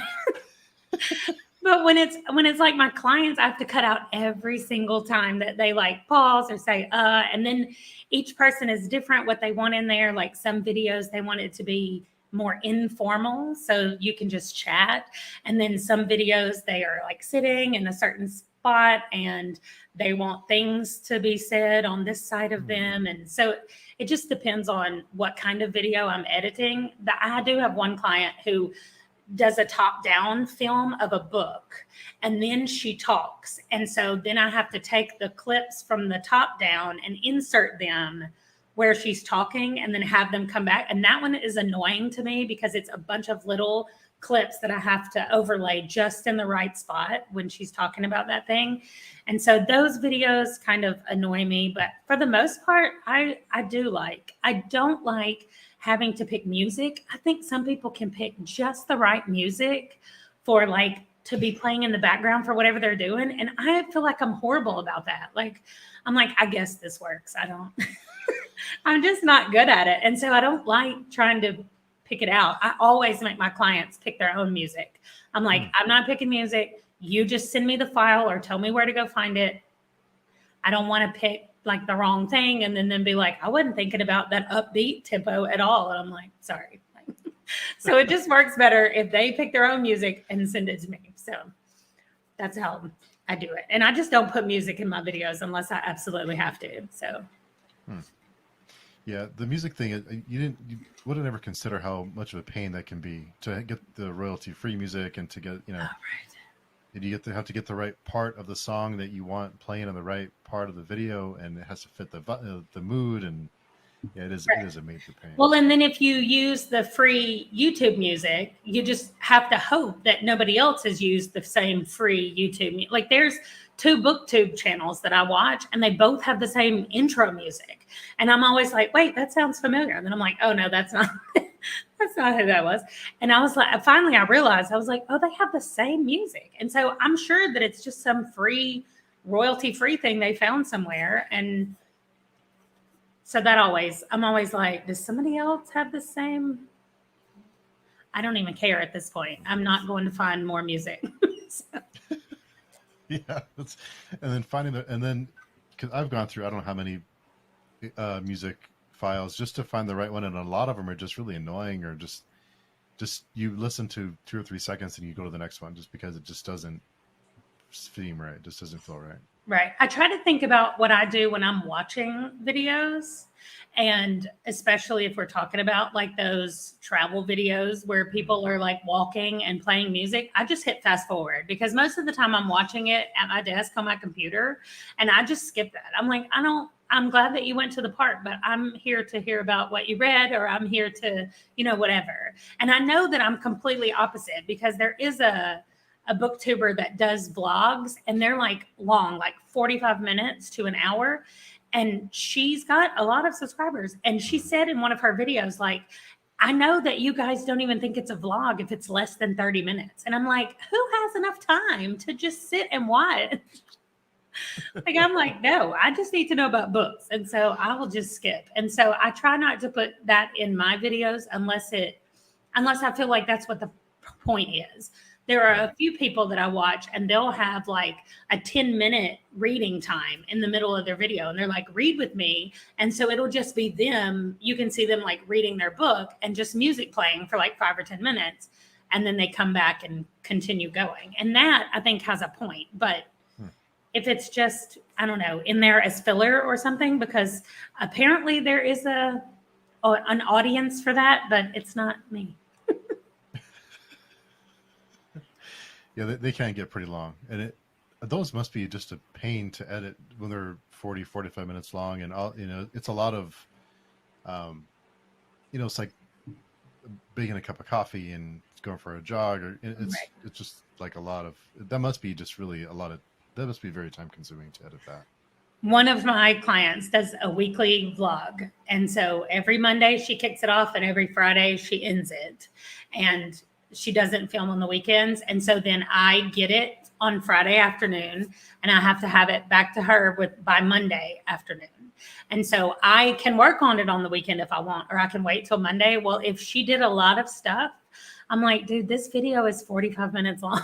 but when it's like my clients, I have to cut out every single time that they like pause or say, and then each person is different what they want in there. Like some videos, they want it to be more informal, so you can just chat. And then some videos, they are like sitting in a certain spot and they want things to be said on this side of them. And so it just depends on what kind of video I'm editing. I do have one client who does a top-down film of a book, and then she talks. And so then I have to take the clips from the top down and insert them where she's talking and then have them come back. And that one is annoying to me because it's a bunch of little clips that I have to overlay just in the right spot when she's talking about that thing. And so those videos kind of annoy me, but for the most part, I don't like having to pick music. I think some people can pick just the right music for like to be playing in the background for whatever they're doing. And I feel like I'm horrible about that. Like, I'm like, I guess this works. I don't, I'm just not good at it. And so I don't like trying to pick it out. I always make my clients pick their own music. I'm like, I'm not picking music. You just send me the file or tell me where to go find it. I don't want to pick like the wrong thing and then be like, I wasn't thinking about that upbeat tempo at all. And I'm like, sorry. So it just works better if they pick their own music and send it to me. So that's how I do it. And I just don't put music in my videos unless I absolutely have to. So. Yeah, the music thing, you wouldn't ever consider how much of a pain that can be to get the royalty-free music and to get, you know, right. You have to get the right part of the song that you want playing on the right part of the video, and it has to fit the mood, and yeah, it is a major pain. Well, and then if you use the free YouTube music, you just have to hope that nobody else has used the same free YouTube. Like there's 2 booktube channels that I watch, and they both have the same intro music. And I'm always like, wait, that sounds familiar. And then I'm like, oh no, that's not that's not who that was. And I was like, finally I realized, I was like, oh, they have the same music. And so I'm sure that it's just some free royalty-free thing they found somewhere. And so I'm always like, does somebody else have the same? I don't even care at this point. I'm not going to find more music. So. Yeah, and then because I've gone through I don't know how many music files just to find the right one, and a lot of them are just really annoying, or just you listen to 2 or 3 seconds and you go to the next one just because it just doesn't seem right. It just doesn't feel right. Right. I try to think about what I do when I'm watching videos, and especially if we're talking about like those travel videos where people are like walking and playing music, I just hit fast forward because most of the time I'm watching it at my desk on my computer, and I just skip that. I'm like, I'm glad that you went to the park, but I'm here to hear about what you read, or I'm here to, whatever. And I know that I'm completely opposite because there is a booktuber that does vlogs, and they're like long, like 45 minutes to an hour. And she's got a lot of subscribers. And she said in one of her videos, like, I know that you guys don't even think it's a vlog if it's less than 30 minutes. And I'm like, who has enough time to just sit and watch? Like, I'm like, no, I just need to know about books. And so I will just skip. And so I try not to put that in my videos unless I feel like that's what the point is. There are a few people that I watch, and they'll have like a 10-minute reading time in the middle of their video. And they're like, read with me. And so it'll just be them. You can see them like reading their book and just music playing for like 5 or 10 minutes. And then they come back and continue going. And that I think has a point. But if it's just, I don't know, in there as filler or something, because apparently there is an audience for that, but it's not me. Yeah, they can get pretty long, and those must be just a pain to edit when they're 40, 45 minutes long, and all, it's a lot of, it's like making a cup of coffee and going for a jog, or it's just like a lot of, that must be just really that must be very time consuming to edit that. One of my clients does a weekly vlog. And so every Monday she kicks it off, and every Friday she ends it. And she doesn't film on the weekends. And so then I get it on Friday afternoon, and I have to have it back to her by Monday afternoon. And so I can work on it on the weekend if I want, or I can wait till Monday. Well, if she did a lot of stuff, I'm like, dude, this video is 45 minutes long.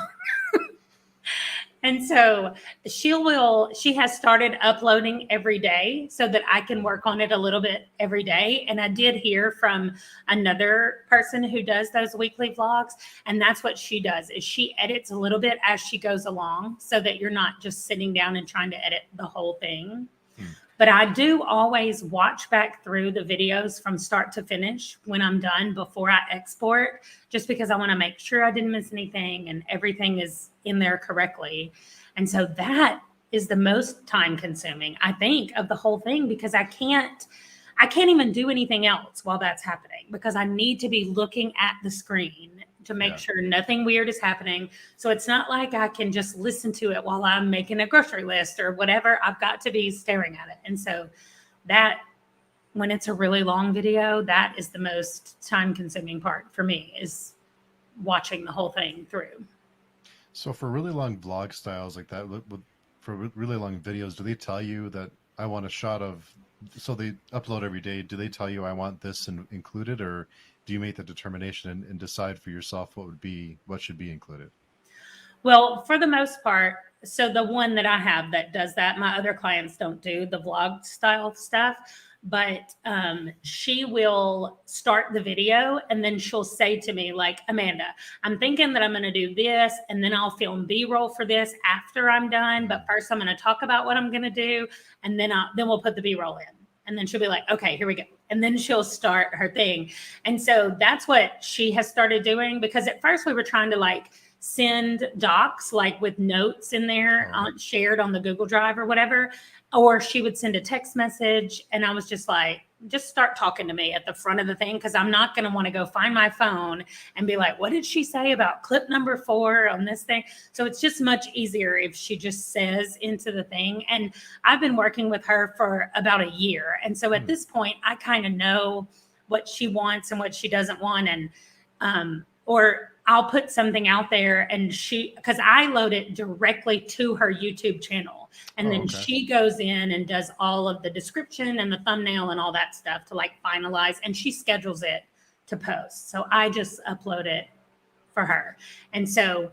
And so she has started uploading every day so that I can work on it a little bit every day. And I did hear from another person who does those weekly vlogs. And that's what she does, is she edits a little bit as she goes along so that you're not just sitting down and trying to edit the whole thing. But I do always watch back through the videos from start to finish when I'm done before I export, just because I want to make sure I didn't miss anything and everything is in there correctly. And so that is the most time consuming, I think, of the whole thing, because I can't even do anything else while that's happening, because I need to be looking at the screen to make sure nothing weird is happening. So it's not like I can just listen to it while I'm making a grocery list or whatever. I've got to be staring at it. And so that, when it's a really long video, that is the most time consuming part for me, is watching the whole thing through. So for really long vlog styles like that, for really long videos, do they tell you that I want a shot of? So they upload every day. Do they tell you I want this included, or do you make the determination and decide for yourself what should be included? Well, for the most part, so the one that I have that does that, my other clients don't do the vlog style stuff, but she will start the video and then she'll say to me, like, Amanda, I'm thinking that I'm going to do this and then I'll film B-roll for this after I'm done. But first, I'm going to talk about what I'm going to do, and then we'll put the B-roll in. And then she'll be like, okay, here we go. And then she'll start her thing. And so that's what she has started doing, because at first we were trying to like send docs like with notes in there shared on the Google Drive or whatever, or she would send a text message. And I was just like, just start talking to me at the front of the thing, because I'm not going to want to go find my phone and be like, what did she say about clip number 4 on this thing? So it's just much easier if she just says into the thing. And I've been working with her for about a year. And so at this point, I kind of know what she wants and what she doesn't want. And, or I'll put something out there and because I load it directly to her YouTube channel. And then she goes in and does all of the description and the thumbnail and all that stuff to like finalize, and she schedules it to post. So I just upload it for her. And so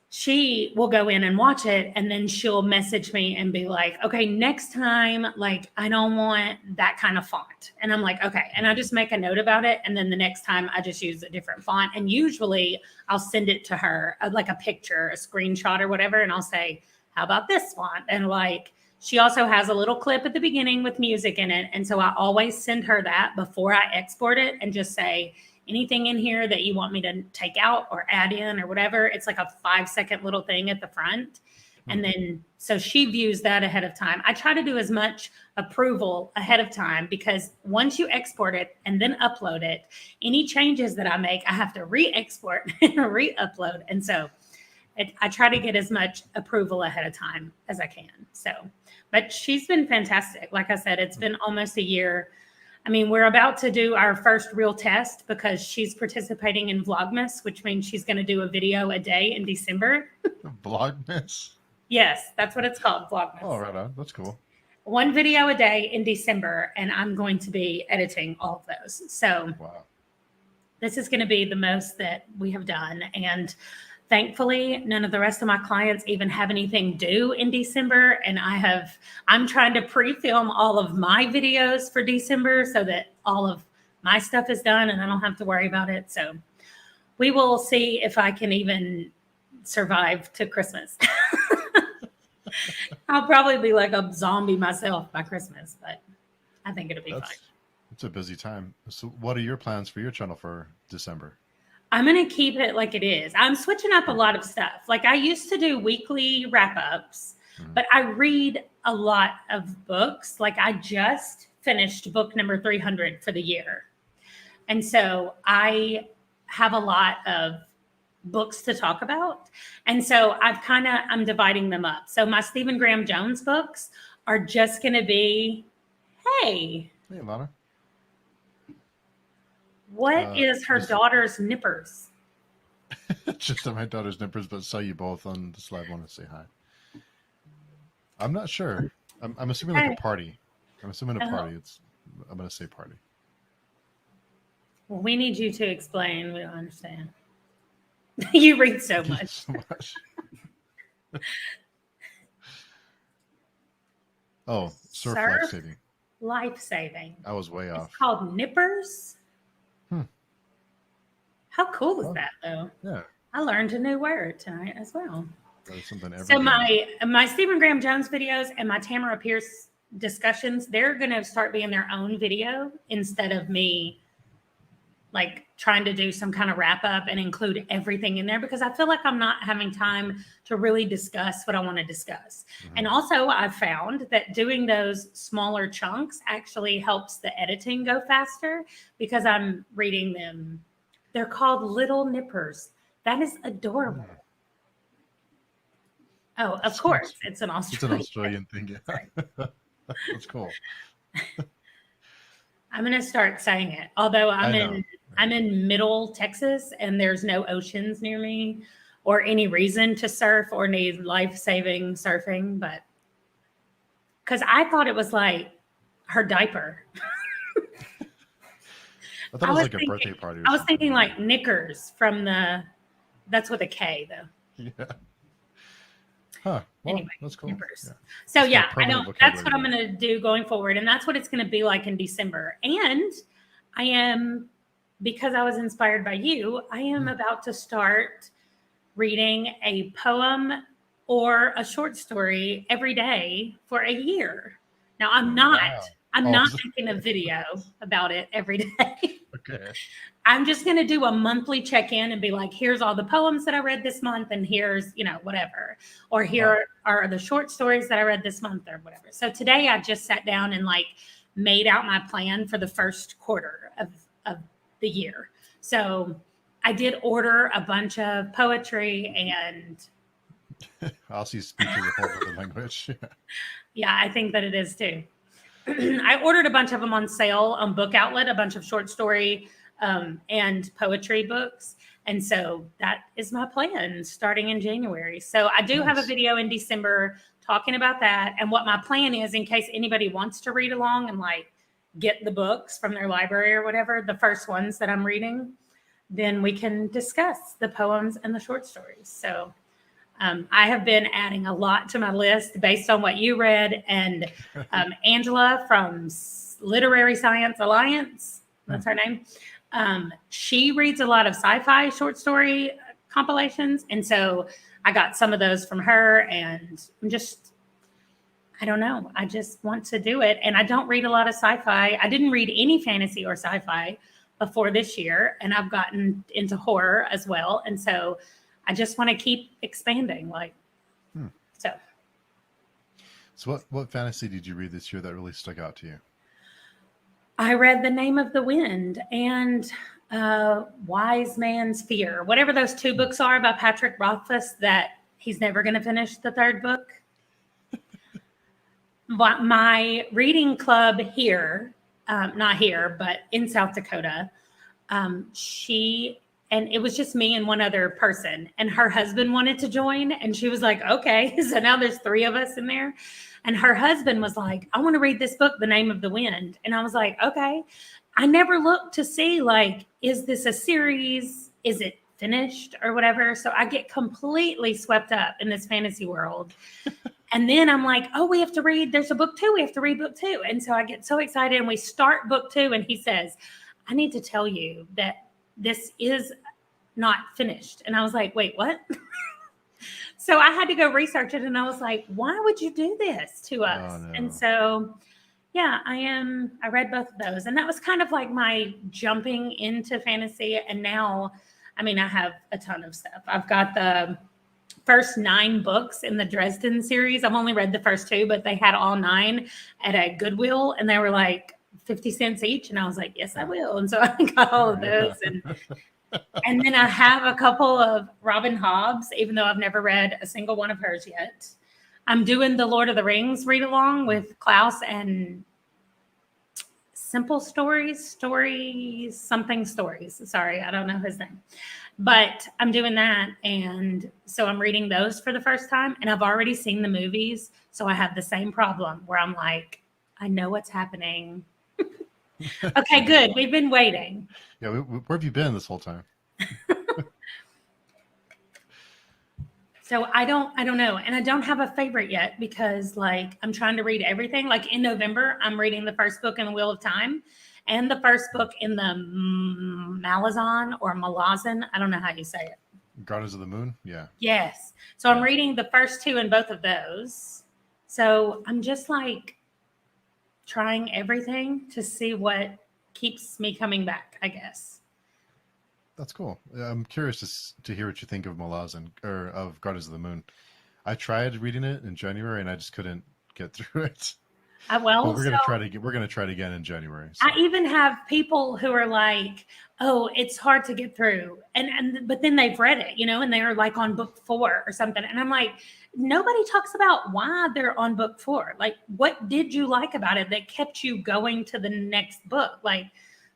she will go in and watch it, and then she'll message me and be like, okay, next time, like, I don't want that kind of font. And I'm like, okay. And I just make a note about it. And then the next time I just use a different font. And usually I'll send it to her, like a picture, a screenshot or whatever. And I'll say, how about this font? And like, she also has a little clip at the beginning with music in it. And so I always send her that before I export it and just say, anything in here that you want me to take out or add in or whatever. It's like a 5-second little thing at the front. And then, so she views that ahead of time. I try to do as much approval ahead of time, because once you export it and then upload it, any changes that I make, I have to re-export and re-upload. And so I try to get as much approval ahead of time as I can. So, but she's been fantastic. Like I said, it's been almost a year. I mean, we're about to do our first real test because she's participating in Vlogmas, which means she's going to do a video a day in December. Vlogmas? Yes, that's what it's called, Vlogmas. Oh, right on. That's cool. 1 video a day in December, and I'm going to be editing all of those. So this is going to be the most that we have done. And thankfully, none of the rest of my clients even have anything due in December. And I'm trying to pre-film all of my videos for December so that all of my stuff is done and I don't have to worry about it. So we will see if I can even survive to Christmas. I'll probably be like a zombie myself by Christmas, but I think it'll be fine. It's a busy time. So what are your plans for your channel for December? I'm going to keep it like it is. I'm switching up a lot of stuff. Like I used to do weekly wrap-ups, but I read a lot of books. Like I just finished book number 300 for the year. And so I have a lot of books to talk about. And so I'm dividing them up. So my Stephen Graham Jones books are just going to be, hey, Lana. What is her daughter's nippers? Just my daughter's nippers, but saw you both on this live. Want to say hi. I'm not sure. I'm assuming like a party. I'm assuming a party. I'm going to say party. Well, we need you to explain. We don't understand. You read so much. So much. Oh, surf life-saving. Life-saving. I was way off. It's called nippers. How cool is that, though? Yeah. I learned a new word tonight as well. So my Stephen Graham Jones videos and my Tamara Pierce discussions, they're going to start being their own video instead of me like trying to do some kind of wrap up and include everything in there, because I feel like I'm not having time to really discuss what I want to discuss. And also I've found that doing those smaller chunks actually helps the editing go faster because I'm reading them. They're called Little Nippers. That is adorable. Oh, of course. It's an Australian thing. Yeah. That's cool. I'm going to start saying it. Although I'm in Middle Texas and there's no oceans near me. or any reason to surf or need life-saving surfing, but because I thought it was like her diaper. I thought it was like a birthday party or I was something. thinking like Knickers from that's with a K though. Yeah. Huh. Well, Anyway, that's cool. Knickers. Yeah. So It's got yeah, a permanent that's what I'm vocabulary. going to do going forward. And that's what it's going to be like in December. And I am, because I was inspired by you, I am about to start reading a poem or a short story every day for a year. Now I'm Wow. not making a video about it every day. Okay. I'm just going to do a monthly check-in and be like, here's all the poems that I read this month, and here's, whatever. Or here are the short stories that I read this month or whatever. So today I just sat down and like made out my plan for the first quarter of the year. So I did order a bunch of poetry and Aussie speak is a whole other language. yeah, I think that it is too. I ordered a bunch of them on sale on Book Outlet, a bunch of short story and poetry books. And so that is my plan starting in January. So I do have a video in December talking about that and what my plan is in case anybody wants to read along and like get the books from their library or whatever, the first ones that I'm reading, then we can discuss the poems and the short stories. So I have been adding a lot to my list based on what you read. And Angela from Literary Science Alliance, that's her name. She reads a lot of sci-fi short story compilations. And so I got some of those from her, and I don't know. I just want to do it. And I don't read a lot of sci-fi. I didn't read any fantasy or sci-fi before this year. And I've gotten into horror as well. And so I just want to keep expanding. So what fantasy did you read this year that really stuck out to you? I read The Name of the Wind and Wise Man's Fear, whatever those two books are by Patrick Rothfuss that he's never going to finish the third book. But my reading club here, not here, but in South Dakota, and it was just me and one other person, and her husband wanted to join, and she was like, okay. So now there's 3 of us in there. And her husband was like, I want to read this book, The Name of the Wind. And I was like, okay. I never looked to see, like, is this a series? Is it finished or whatever? So I get completely swept up in this fantasy world. And then I'm like, oh, we have to read. There's a book 2. We have to read book 2. And so I get so excited, and we start book 2. And he says, I need to tell you that this is not finished. And I was like, wait, what? So I had to go research it, and I was like, why would you do this to us? Oh, no. And so, yeah, I read both of those, and that was kind of like my jumping into fantasy. And now, I mean, I have a ton of stuff. I've got the first 9 books in the Dresden series. I've only read the first 2, but they had all 9 at a Goodwill, and they were like 50 cents each. And I was like, yes, I will. And so I got all of those. And then I have a couple of Robin Hobbs, even though I've never read a single one of hers yet. I'm doing the Lord of the Rings read along with Klaus and Simple Stories. Sorry, I don't know his name. But I'm doing that. And so I'm reading those for the first time. And I've already seen the movies. So I have the same problem where I'm like, I know what's happening. Okay, good. We've been waiting. Yeah, where have you been this whole time? So I don't know. And I don't have a favorite yet because like I'm trying to read everything. Like in November, I'm reading the first book in The Wheel of Time and the first book in the Malazan or Malazan. I don't know how you say it. Gardens of the Moon? Yeah. Yes. So I'm reading the first 2 in both of those. So I'm just like trying everything to see what keeps me coming back, I guess. That's cool. I'm curious to hear what you think of Malazan or of Gardens of the Moon. I tried reading it in January and I just couldn't get through it. But we're gonna try it again in January. So. I even have people who are like, "Oh, it's hard to get through," but then they've read it, and they're like on book 4 or something, and I'm like, nobody talks about why they're on book 4. Like, what did you like about it that kept you going to the next book? Like,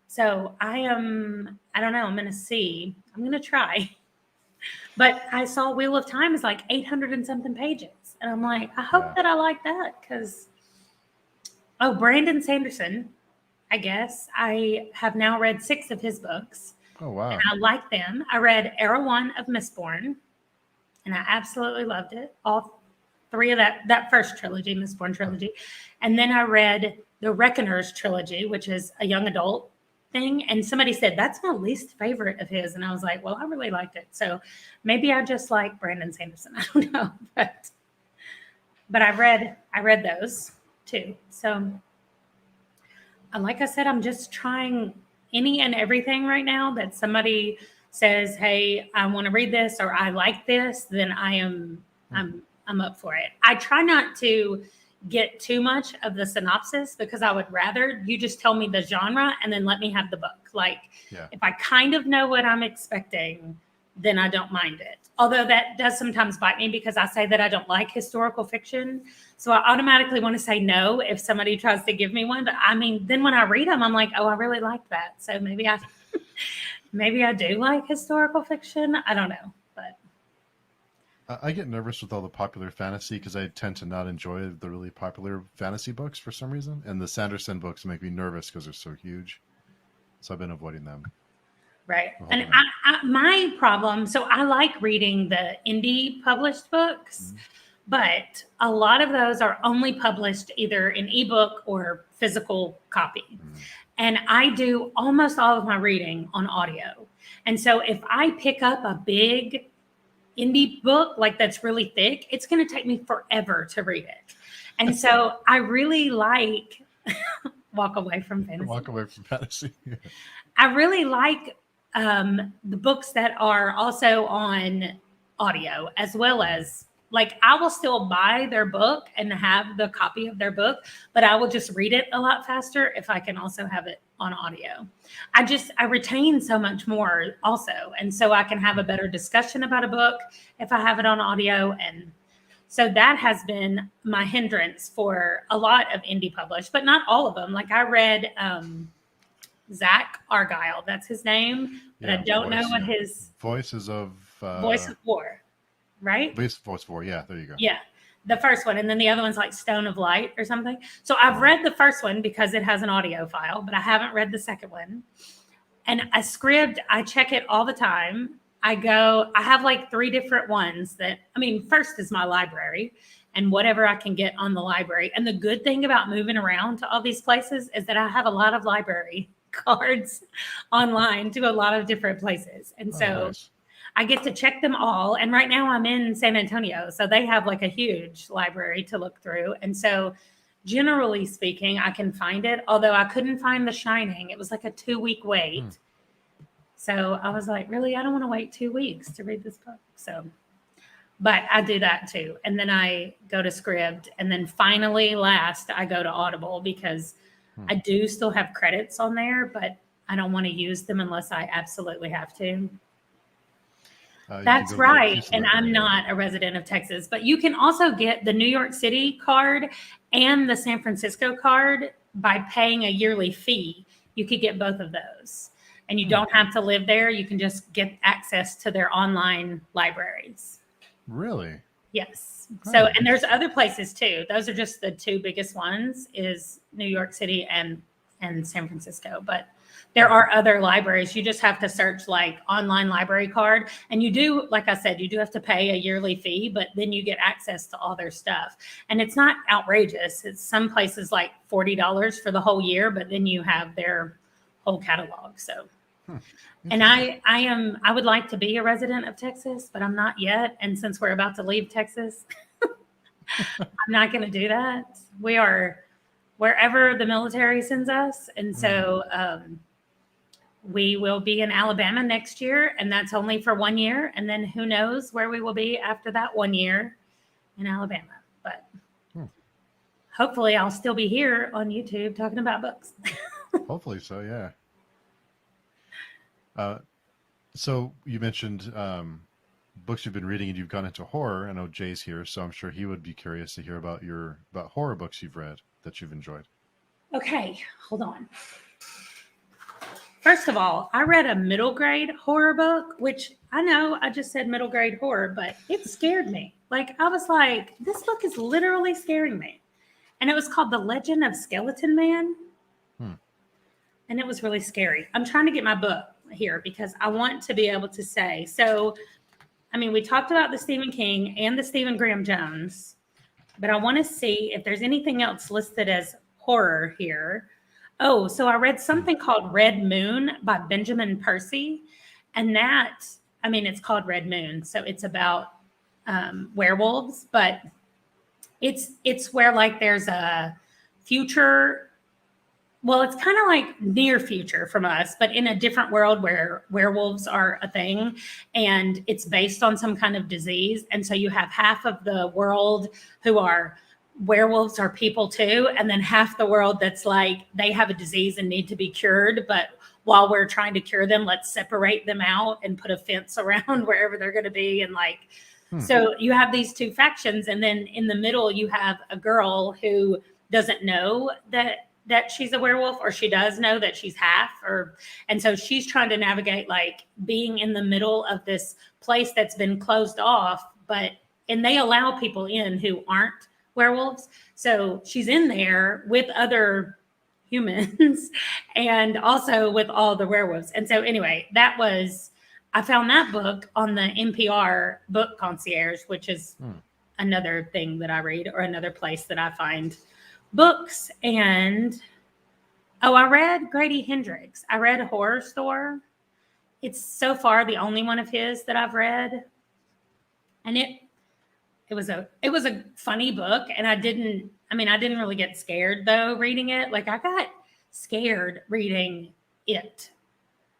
so I don't know. I'm gonna see. I'm gonna try. But I saw Wheel of Time is like 800 and something pages. And I'm like, I hope that I like that because, Brandon Sanderson, I guess. I have now read 6 of his books. Oh, wow. And I like them. I read Era 1 of Mistborn, and I absolutely loved it. All 3 of that first trilogy, Mistborn trilogy. And then I read the Reckoners trilogy, which is a young adult thing. And somebody said, that's my least favorite of his. And I was like, well, I really liked it. So maybe I just like Brandon Sanderson. I don't know. But I read those too. So like I said, I'm just trying any and everything right now that somebody says, hey, I want to read this or I like this, then I'm up for it. I try not to get too much of the synopsis because I would rather you just tell me the genre and then let me have the book. Like if I kind of know what I'm expecting, then I don't mind it. Although that does sometimes bite me because I say that I don't like historical fiction. So I automatically want to say no if somebody tries to give me one. But I mean, then when I read them, I'm like, oh, I really like that. So maybe I do like historical fiction. I don't know. But I get nervous with all the popular fantasy because I tend to not enjoy the really popular fantasy books for some reason. And the Sanderson books make me nervous because they're so huge. So I've been avoiding them. Right. And my problem, so I like reading the indie published books, but a lot of those are only published either in ebook or physical copy. And I do almost all of my reading on audio. And so if I pick up a big indie book, like that's really thick, it's going to take me forever to read it. And so I really like walk away from fantasy. I really like the books that are also on audio, as well as like I will still buy their book and have the copy of their book, but I will just read it a lot faster if I can also have it on audio. I retain so much more also. And so I can have a better discussion about a book if I have it on audio. And so that has been my hindrance for a lot of indie published, but not all of them. Like I read Zach Argyle, that's his name, but I don't know what his Voices of Voice of War, right? Voice of War, yeah, there you go. Yeah, the first one, and then the other one's like Stone of Light or something. So I've read the first one because it has an audio file, but I haven't read the second one. And I check it all the time. I have like 3 different ones first is my library and whatever I can get on the library. And the good thing about moving around to all these places is that I have a lot of library cards online to a lot of different places. And so nice. I get to check them all. And right now I'm in San Antonio. So they have like a huge library to look through. And so generally speaking, I can find it. Although I couldn't find The Shining. It was like a 2-week wait. So I was like, really, I don't want to wait 2 weeks to read this book. So, but I do that too. And then I go to Scribd. And then finally last I go to Audible because I do still have credits on there, but I don't want to use them unless I absolutely have to. That's right. And I'm not a resident of Texas, but you can also get the New York City card and the San Francisco card by paying a yearly fee. You could get both of those and you don't have to live there. You can just get access to their online libraries. Really? Yes. So, and there's other places too. Those are just the 2 biggest ones is New York City and San Francisco. But there are other libraries. You just have to search like online library card. And you do, like I said, you do have to pay a yearly fee, but then you get access to all their stuff. And it's not outrageous. It's some places like $40 for the whole year, but then you have their whole catalog. So and I would like to be a resident of Texas, but I'm not yet. And since we're about to leave Texas, I'm not going to do that. We are wherever the military sends us. And so we will be in Alabama next year, and that's only for 1 year. And then who knows where we will be after that 1 year in Alabama. But hopefully I'll still be here on YouTube talking about books. Hopefully so, yeah. So you mentioned books you've been reading and you've gone into horror. I know Jay's here, so I'm sure he would be curious to hear about horror books you've read that you've enjoyed. Okay, hold on. First of all, I read a middle grade horror book, which I know I just said middle grade horror, but it scared me. Like, I was like, this book is literally scaring me. And it was called The Legend of Skeleton Man. And it was really scary. I'm trying to get my book here because I want to be able to say. So, I mean, we talked about the Stephen King and the Stephen Graham Jones, but I want to see if there's anything else listed as horror here. Oh, so I read something called Red Moon by Benjamin Percy. And that, I mean, it's called Red Moon. So it's about werewolves, but it's where like there's a future. Well, it's kind of like near future from us, but in a different world where werewolves are a thing, and it's based on some kind of disease. And so you have half of the world who are werewolves are people too, and then half the world that's like they have a disease and need to be cured, but while we're trying to cure them, let's separate them out and put a fence around wherever they're going to be. And like, so you have these two factions, and then in the middle you have a girl who doesn't know that she's a werewolf, or she does know that she's half, and so she's trying to navigate like being in the middle of this place that's been closed off, and they allow people in who aren't werewolves. So she's in there with other humans and also with all the werewolves. And so anyway, I found that book on the NPR Book Concierge, which is another thing that I read, or another place that I find books. And I read Grady Hendrix. I read Horror Store. It's so far the only one of his that I've read, and it was a funny book. And I didn't really get scared though reading it. Like, I got scared reading it.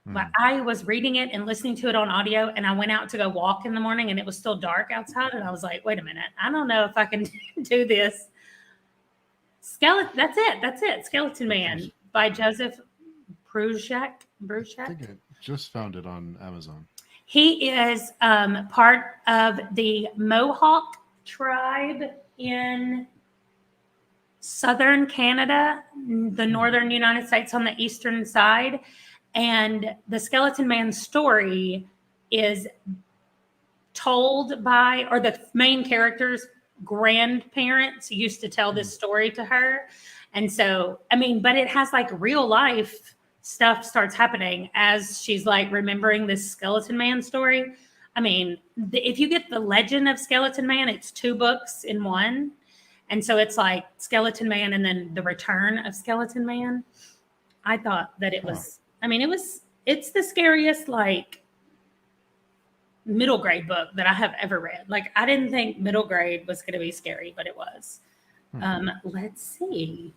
But I was reading it and listening to it on audio, and I went out to go walk in the morning, and it was still dark outside, and I was like, wait a minute, I don't know if I can do this. That's it. Skeleton Man by Joseph Bruchac. I think I just found it on Amazon. He is part of the Mohawk tribe in southern Canada, the northern United States on the eastern side. And the Skeleton Man story is told by, or the main character's grandparents used to tell this story to her. And so, I mean, but it has like real life stuff starts happening as she's like remembering this Skeleton Man story. I mean, if you get the Legend of Skeleton Man, it's 2 books in one. And so it's like Skeleton Man and then the Return of Skeleton Man. I thought that it was, I mean, it's the scariest like middle grade book that I have ever read. Like, I didn't think middle grade was going to be scary, but it was. Let's see.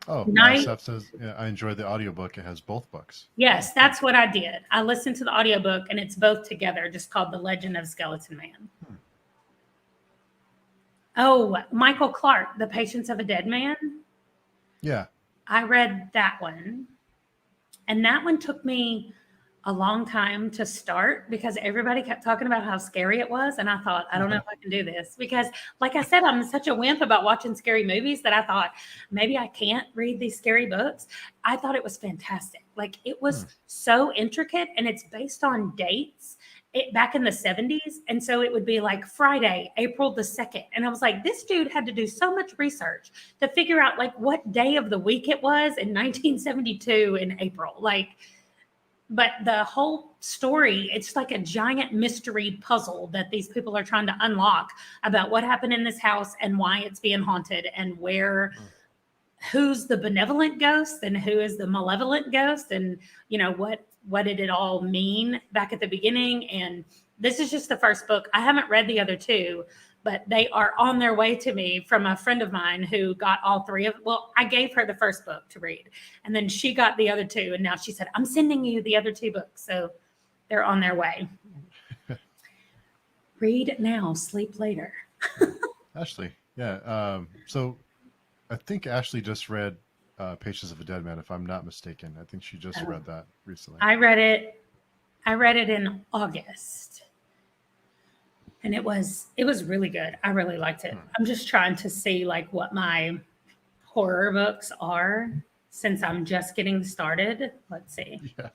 Oh, Seth says, yeah, I enjoyed the audiobook. It has both books. Yes, that's what I did. I listened to the audiobook, and it's both together, just called The Legend of Skeleton Man. Oh, Michael Clark, The Patience of a Dead Man. Yeah. I read that one. And that one took me a long time to start because everybody kept talking about how scary it was. And I thought, I don't know if I can do this because, like I said, I'm such a wimp about watching scary movies that I thought maybe I can't read these scary books. I thought it was fantastic. Like, it was so intricate, and it's based on dates back in the 70s. And so it would be like Friday, April the 2nd. And I was like, this dude had to do so much research to figure out like what day of the week it was in 1972 in April. Like, but the whole story, it's like a giant mystery puzzle that these people are trying to unlock about what happened in this house and why it's being haunted, and who's the benevolent ghost and who is the malevolent ghost, and you know what did it all mean back at the beginning. And this is just the first book. I haven't read the other 2, but they are on their way to me from a friend of mine who got all 3 of. Well, I gave her the first book to read, and then she got the other 2, and now she said, I'm sending you the other 2 books. So they're on their way. Read now, sleep later. Ashley, yeah. So I think Ashley just read Patience of a Dead Man, if I'm not mistaken. I think she just read that recently. I read it in August. And it was really good. I really liked it. I'm just trying to see like what my horror books are. since I'm just getting started. Let's see. Yeah.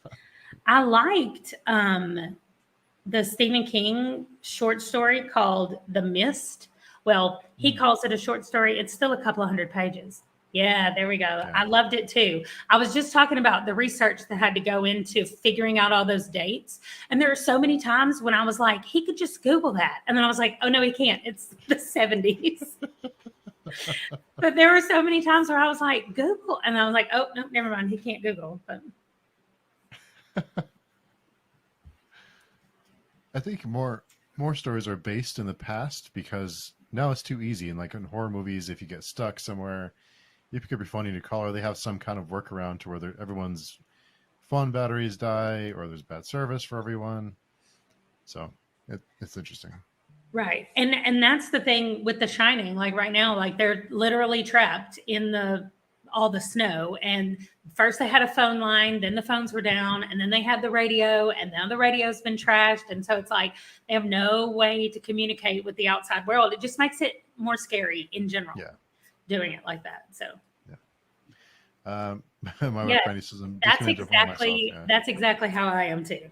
I liked the Stephen King short story called The Mist. Well, he calls it a short story. It's still a couple of hundred pages. Yeah, there we go. Yeah. I loved it too. I was just talking about the research that had to go into figuring out all those dates. And there are so many times when I was like, he could just Google that. And then I was like, oh, no, he can't. It's the 70s. But there were so many times where I was like, Google. And I was like, oh, no, never mind. He can't Google. But I think more stories are based in the past because now it's too easy. And like in horror movies, if you get stuck somewhere, you pick up your phone and you call, or they have some kind of workaround to where everyone's phone batteries die, or there's bad service for everyone. So it's interesting. right. And that's the thing with The Shining. Like right now, like they're literally trapped in all the snow. And first they had a phone line, then the phones were down, and then they had the radio, and now the radio's been trashed. And so it's like they have no way to communicate with the outside world. It just makes it more scary in general. Yeah. Doing it like that. So my wife Brandy says that's exactly how I am too.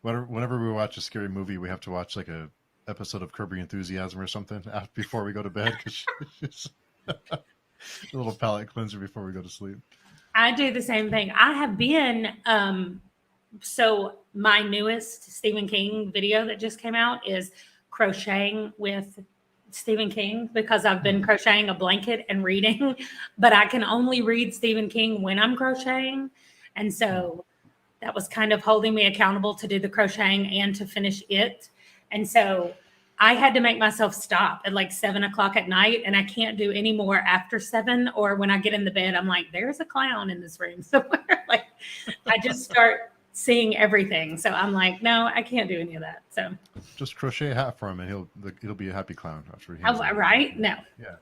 Whenever we watch a scary movie, we have to watch like a episode of Curb Your Enthusiasm or something before we go to bed, because she's a little palate cleanser before we go to sleep. I do the same thing. I have been so my newest Stephen King video that just came out is crocheting with Stephen King, because I've been crocheting a blanket and reading, but I can only read Stephen King when I'm crocheting. And so that was kind of holding me accountable to do the crocheting and to finish it. And so I had to make myself stop at like 7:00 at night, and I can't do any more after 7, or when I get in the bed, I'm like, there's a clown in this room somewhere. Like I just start seeing everything. So I'm like, no, I can't do any of that. So just crochet a hat for him, and he'll be a happy clown after he. Right? No. Yeah.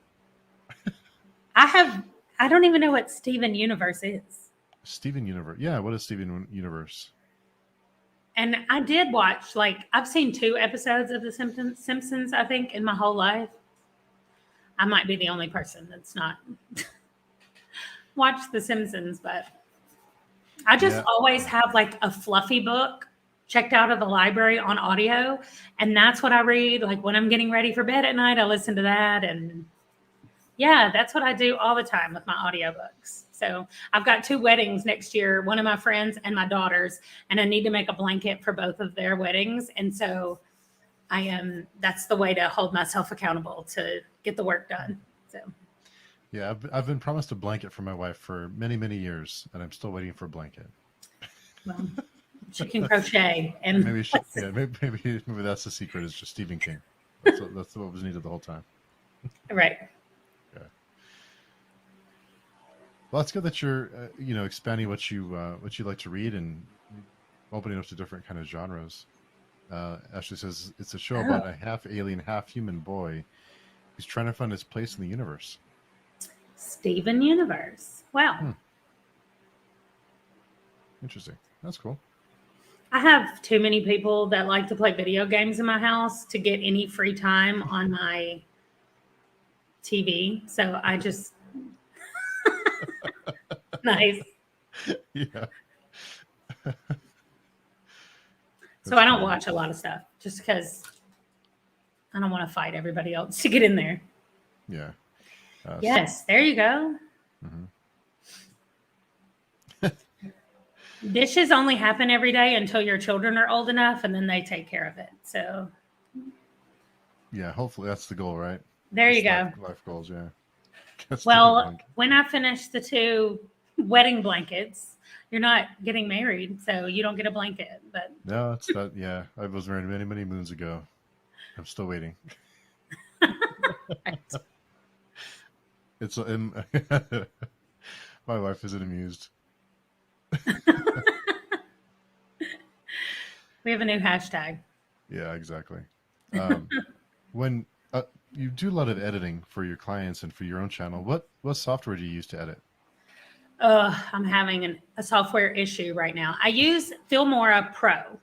I don't even know what Steven Universe is. Steven Universe. Yeah. What is Steven Universe? And I did watch, like, I've seen 2 episodes of The Simpsons, I think, in my whole life. I might be the only person that's not watched The Simpsons, but I just always have like a fluffy book checked out of the library on audio. And that's what I read. Like when I'm getting ready for bed at night, I listen to that. And yeah, that's what I do all the time with my audiobooks. So I've got 2 weddings next year, one of my friends and my daughter's, and I need to make a blanket for both of their weddings. And so that's the way to hold myself accountable to get the work done. So. Yeah, I've been promised a blanket for my wife for many, many years, and I'm still waiting for a blanket. Well, she can crochet, and maybe that's the secret. Is just Stephen King. That's what was needed the whole time. Right. Yeah. Well, it's good that you're expanding what you like to read and opening up to different kind of genres. Ashley says it's a show about a half alien, half human boy who's trying to find his place in the universe. Steven Universe. Wow. Interesting. That's cool. I have too many people that like to play video games in my house to get any free time on my TV. So I just nice. Yeah. So I don't watch a lot of stuff just because I don't want to fight everybody else to get in there. Yeah. Yes, there you go. Dishes only happen every day until your children are old enough, and then they take care of it. So, yeah, hopefully that's the goal, right? There you go. Life goals, yeah. Well, when I finish the 2 wedding blankets, you're not getting married, so you don't get a blanket. But no, it's that. Yeah, I was married many, many moons ago. I'm still waiting. Right. It's my wife isn't amused. We have a new hashtag. Yeah, exactly. When you do a lot of editing for your clients and for your own channel, what software do you use to edit? I'm having a software issue right now. I use Filmora Pro,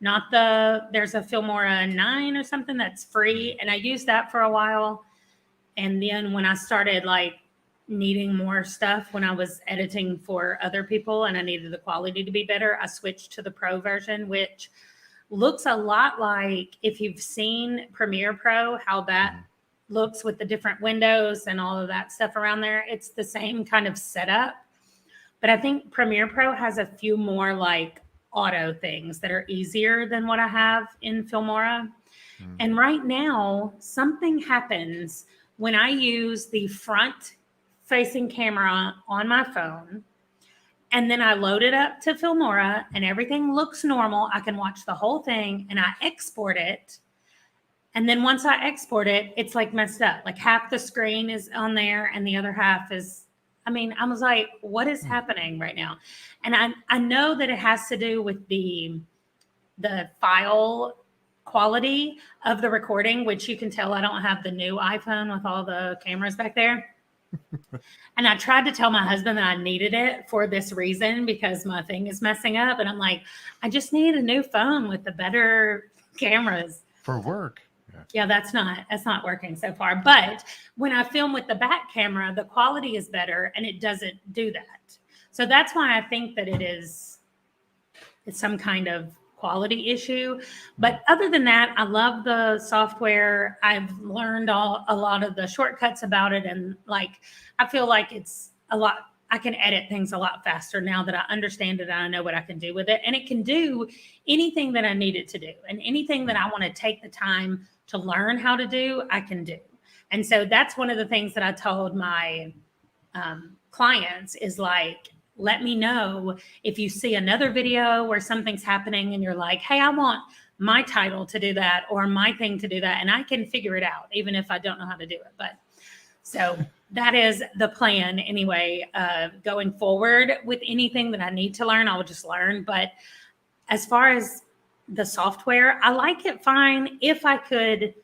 there's a Filmora 9 or something that's free. And I used that for a while. And then when I started like needing more stuff when I was editing for other people and I needed the quality to be better, I switched to the Pro version, which looks a lot like, if you've seen Premiere Pro, how that looks with the different windows and all of that stuff around there. It's the same kind of setup, but I think Premiere Pro has a few more like auto things that are easier than what I have in Filmora. And right now, something happens when I use the front facing camera on my phone, and then I load it up to Filmora and everything looks normal. I can watch the whole thing and I export it. And then once I export it, it's like messed up. Like half the screen is on there and the other half is, I was like, what is happening right now? And I know that it has to do with the file quality of the recording, which you can tell I don't have the new iPhone with all the cameras back there. And I tried to tell my husband that I needed it for this reason because my thing is messing up. And I'm like, I just need a new phone with the better cameras. For work. Yeah, that's not working so far. But when I film with the back camera, the quality is better and it doesn't do that. So that's why I think that it's some kind of quality issue. But other than that, I love the software. I've learned a lot of the shortcuts about it. And like, I feel like it's a lot, I can edit things a lot faster now that I understand it and I know what I can do with it. And it can do anything that I need it to do. And anything that I want to take the time to learn how to do, I can do. And so that's one of the things that I told my clients is like, let me know if you see another video where something's happening and you're like, hey, I want my title to do that or my thing to do that. And I can figure it out, even if I don't know how to do it. But so that is the plan anyway, going forward with anything that I need to learn, I will just learn. But as far as the software, I like it fine if I could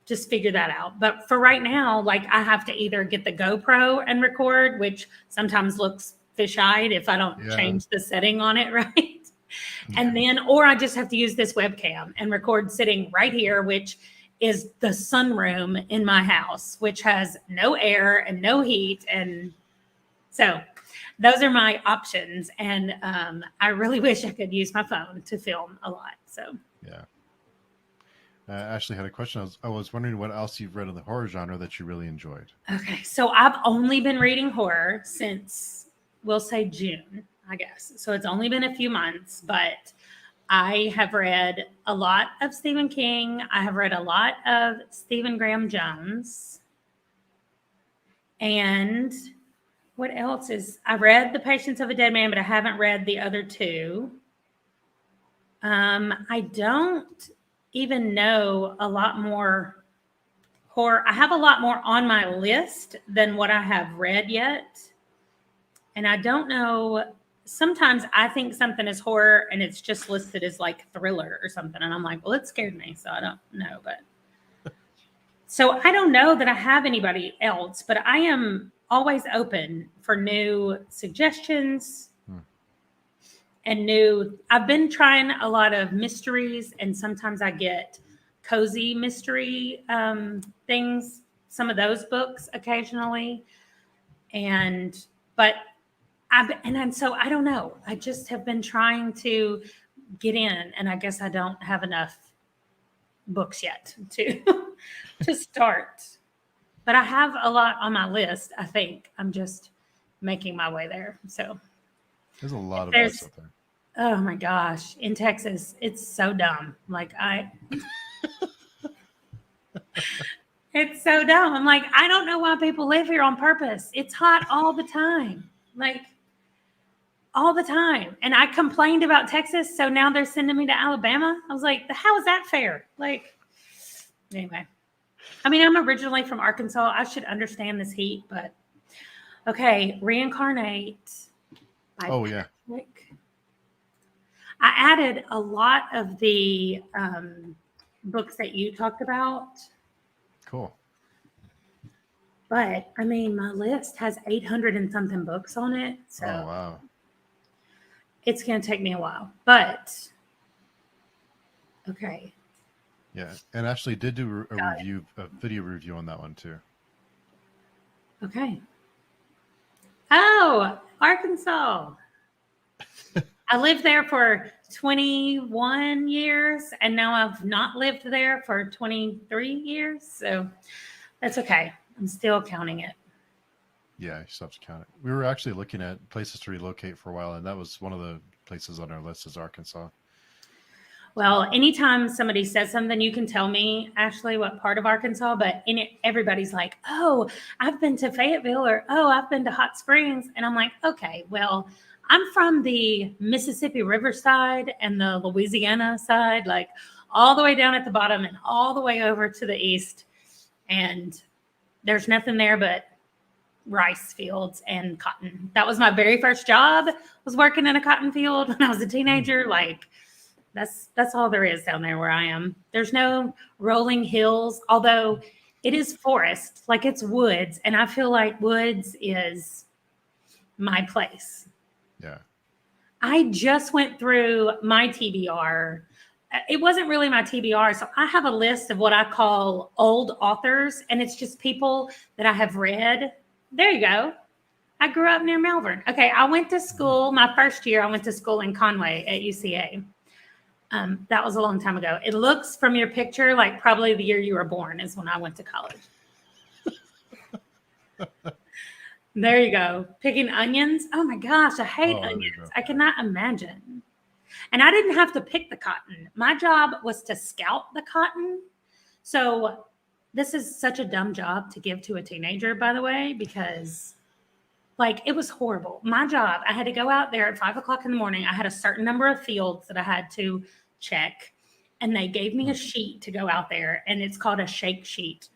just figure that out. But for right now, like I have to either get the GoPro and record, which sometimes looks fish-eyed if I don't change the setting on it right. And then, or I just have to use this webcam and record sitting right here, which is the sunroom in my house, which has no air and no heat. And so those are my options. And I really wish I could use my phone to film a lot. So yeah. Ashley had a question. I was wondering what else you've read in the horror genre that you really enjoyed. Okay, so I've only been reading horror since, we'll say June, I guess. So it's only been a few months, but I have read a lot of Stephen King. I have read a lot of Stephen Graham Jones. And what else I read The Patience of a Dead Man, but I haven't read the other two. I don't even know a lot more horror. I have a lot more on my list than what I have read yet. And I don't know, sometimes I think something is horror and it's just listed as like thriller or something. And I'm like, well, it scared me. So I don't know. But so I don't know that I have anybody else, but I am always open for new suggestions and I've been trying a lot of mysteries, and sometimes I get cozy mystery things, some of those books occasionally. But so I don't know. I just have been trying to get in, and I guess I don't have enough books yet to start. But I have a lot on my list. I think I'm just making my way there. So there's a lot of books out there. Oh my gosh. In Texas, it's so dumb. Like it's so dumb. I'm like, I don't know why people live here on purpose. It's hot all the time. Like all the time. And I complained about Texas. So now they're sending me to Alabama. I was like, how is that fair? Like, anyway. I mean, I'm originally from Arkansas. I should understand this heat, but okay. Reincarnate. Oh, yeah. I added a lot of the books that you talked about. Cool. But I mean, my list has 800 and something books on it. So oh, wow. It's going to take me a while, but okay. Yeah. And Ashley did do a video review on that one too. Okay. Oh, Arkansas. I lived there for 21 years, and now I've not lived there for 23 years. So that's okay. I'm still counting it. Yeah, you still have to count it. We were actually looking at places to relocate for a while, and that was one of the places on our list is Arkansas. Well, anytime somebody says something, you can tell me, Ashley, what part of Arkansas, but everybody's like, oh, I've been to Fayetteville, or oh, I've been to Hot Springs. And I'm like, okay, well, I'm from the Mississippi River side and the Louisiana side, like all the way down at the bottom and all the way over to the east. And there's nothing there but rice fields and cotton. That was my very first job, was working in a cotton field when I was a teenager. Like, that's all there is down there where I am. There's no rolling hills, although it is forest, like it's woods, and I feel like woods is my place. Yeah. I just went through my TBR. It wasn't really my TBR, so I have a list of what I call old authors, and it's just people that I have read. There you go. I grew up near Melbourne. Okay, I went to school, my first year, I went to school in Conway at UCA. That was a long time ago. It looks from your picture like probably the year you were born is when I went to college. There you go. Picking onions. Oh my gosh, I hate onions. I cannot imagine. And I didn't have to pick the cotton. My job was to scout the cotton. So this is such a dumb job to give to a teenager, by the way, because like it was horrible. My job, I had to go out there at 5:00 in the morning. I had a certain number of fields that I had to check, and they gave me a sheet to go out there, and it's called a shake sheet.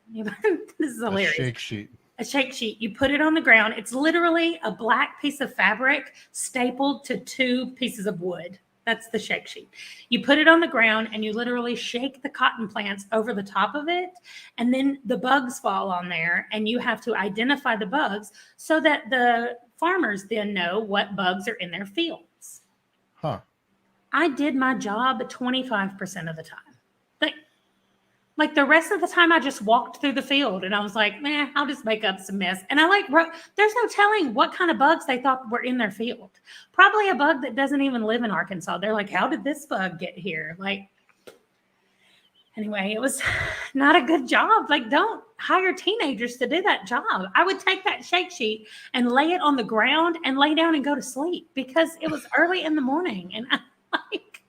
This is hilarious. A shake sheet. A shake sheet. You put it on the ground. It's literally a black piece of fabric stapled to 2 pieces of wood. That's the shake sheet. You put it on the ground and you literally shake the cotton plants over the top of it. And then the bugs fall on there and you have to identify the bugs so that the farmers then know what bugs are in their fields. Huh. I did my job 25% of the time. Like the rest of the time, I just walked through the field and I was like, man, I'll just make up some mess. And there's no telling what kind of bugs they thought were in their field. Probably a bug that doesn't even live in Arkansas. They're like, how did this bug get here? Like, anyway, it was not a good job. Like, don't hire teenagers to do that job. I would take that shake sheet and lay it on the ground and lay down and go to sleep because it was early in the morning. And I'm like...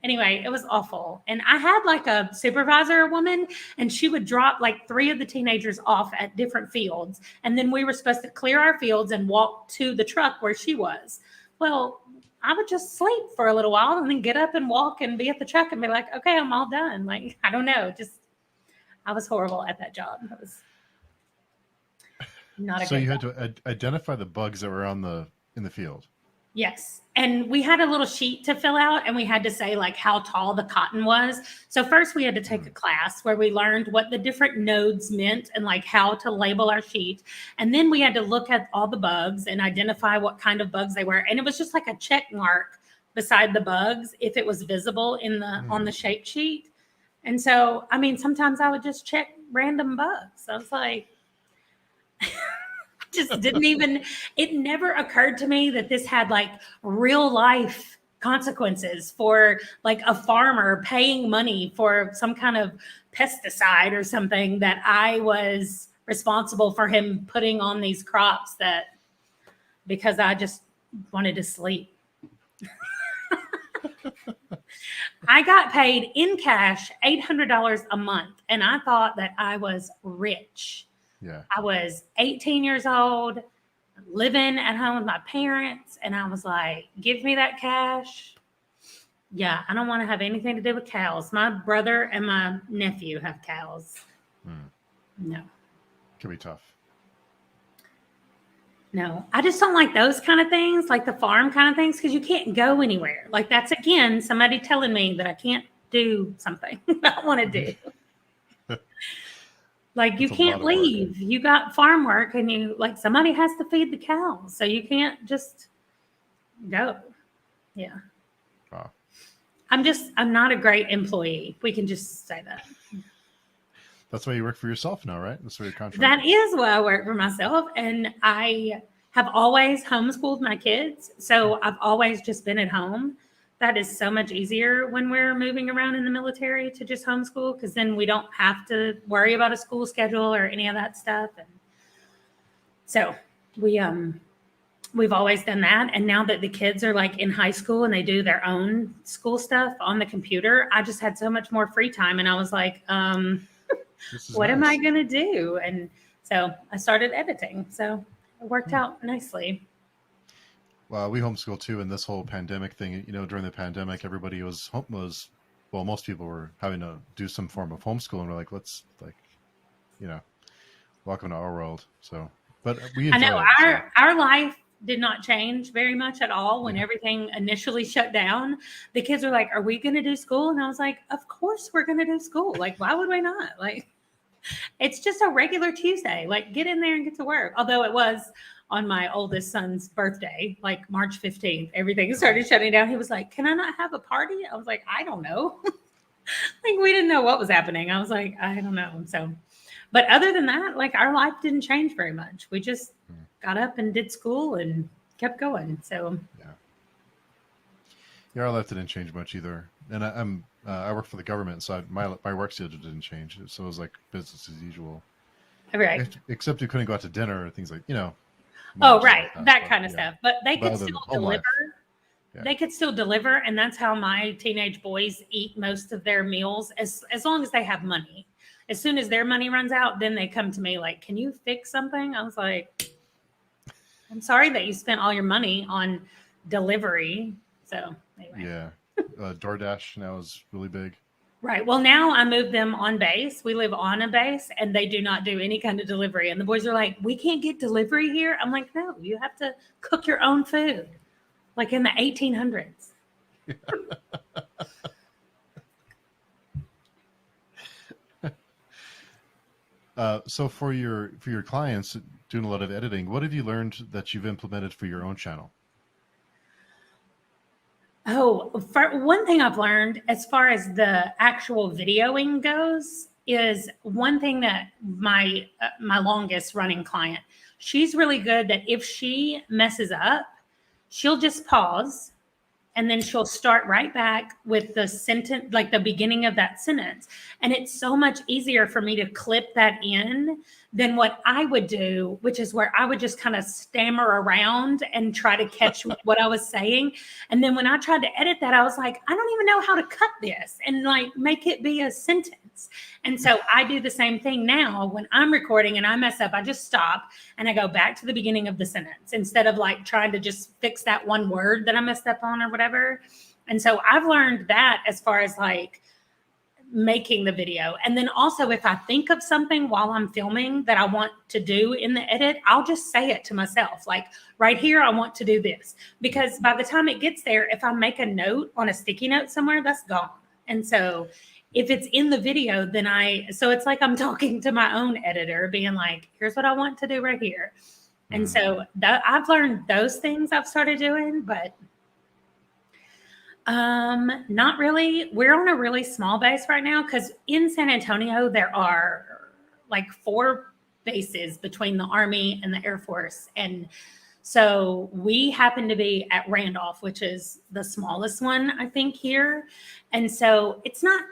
Anyway, it was awful. And I had like a supervisor woman, and she would drop like 3 of the teenagers off at different fields. And then we were supposed to clear our fields and walk to the truck where she was. Well, I would just sleep for a little while and then get up and walk and be at the truck and be like, okay, I'm all done. Like, I don't know. I was horrible at that job. It was not a good So you job. had to identify the bugs that were in the field. Yes. And we had a little sheet to fill out and we had to say like how tall the cotton was. So first we had to take a class where we learned what the different nodes meant and like how to label our sheet. And then we had to look at all the bugs and identify what kind of bugs they were. And it was just like a check mark beside the bugs if it was visible on the shake sheet. And so, I mean, sometimes I would just check random bugs. I was like... just didn't even, it never occurred to me that this had like real life consequences for like a farmer paying money for some kind of pesticide or something that I was responsible for him putting on these crops because I just wanted to sleep. I got paid in cash $800 a month and I thought that I was rich. Yeah. I was 18 years old, living at home with my parents, and I was like, give me that cash. Yeah, I don't want to have anything to do with cows. My brother and my nephew have cows. No. Can be tough. No, I just don't like those kind of things, like the farm kind of things, because you can't go anywhere. Like that's, again, somebody telling me that I can't do something I want to do. Like you can't leave. You got farm work and somebody has to feed the cows. So you can't just go. Yeah. Wow. I'm not a great employee. We can just say that. That's why you work for yourself now, right? That's why your contract. That is why I work for myself. And I have always homeschooled my kids. So I've always just been at home. That is so much easier when we're moving around in the military to just homeschool, because then we don't have to worry about a school schedule or any of that stuff. And so we've always done that. And now that the kids are like in high school and they do their own school stuff on the computer, I just had so much more free time. And I was like, what am I going to do? And so I started editing. So it worked out nicely. Well, we homeschool too. And this whole pandemic thing, during the pandemic, everybody was, most people were having to do some form of homeschooling. We're like, let's welcome to our world. So, but we enjoy our life did not change very much at all when everything initially shut down. The kids were like, are we going to do school? And I was like, of course we're going to do school. Like, why would we not? Like, it's just a regular Tuesday. Like, get in there and get to work. Although it was on my oldest son's birthday, like March 15th, everything started shutting down. He was like, can I not have a party? I was like, I don't know. Like, we didn't know what was happening. I was like, I don't know. So, but other than that, like, our life didn't change very much. We just got up and did school and kept going. So yeah, our life didn't change much either. And I work for the government, so my work schedule didn't change. So it was like business as usual. Right. Except you couldn't go out to dinner or things like, Oh, right. That kind of stuff. But they could still deliver. Yeah. They could still deliver. And that's how my teenage boys eat most of their meals, as long as they have money. As soon as their money runs out, then they come to me like, can you fix something? I was like, I'm sorry that you spent all your money on delivery. So anyway. Yeah. DoorDash now is really big. Right. Well, now I moved them on base. We live on a base and they do not do any kind of delivery. And the boys are like, we can't get delivery here. I'm like, no, you have to cook your own food. Like in the 1800s. So for your clients doing a lot of editing, what have you learned that you've implemented for your own channel? Oh, for one thing I've learned as far as the actual videoing goes is one thing that my longest running client, she's really good that if she messes up, she'll just pause and then she'll start right back with the sentence, like the beginning of that sentence. And it's so much easier for me to clip that in than what I would do, which is where I would just kind of stammer around and try to catch what I was saying. And then when I tried to edit that, I was like, I don't even know how to cut this and like make it be a sentence. And so I do the same thing now when I'm recording and I mess up, I just stop and I go back to the beginning of the sentence instead of like trying to just fix that one word that I messed up on or whatever. And so I've learned that as far as like making the video. And then also if I think of something while I'm filming that I want to do in the edit, I'll just say it to myself. Like right here, I want to do this, because by the time it gets there, if I make a note on a sticky note somewhere, that's gone. And so if it's in the video, then so it's like I'm talking to my own editor being like, here's what I want to do right here. And so I've learned those things I've started doing, but not really. We're on a really small base right now because in San Antonio, there are like 4 bases between the Army and the Air Force. And so we happen to be at Randolph, which is the smallest one, I think, here. And so it's not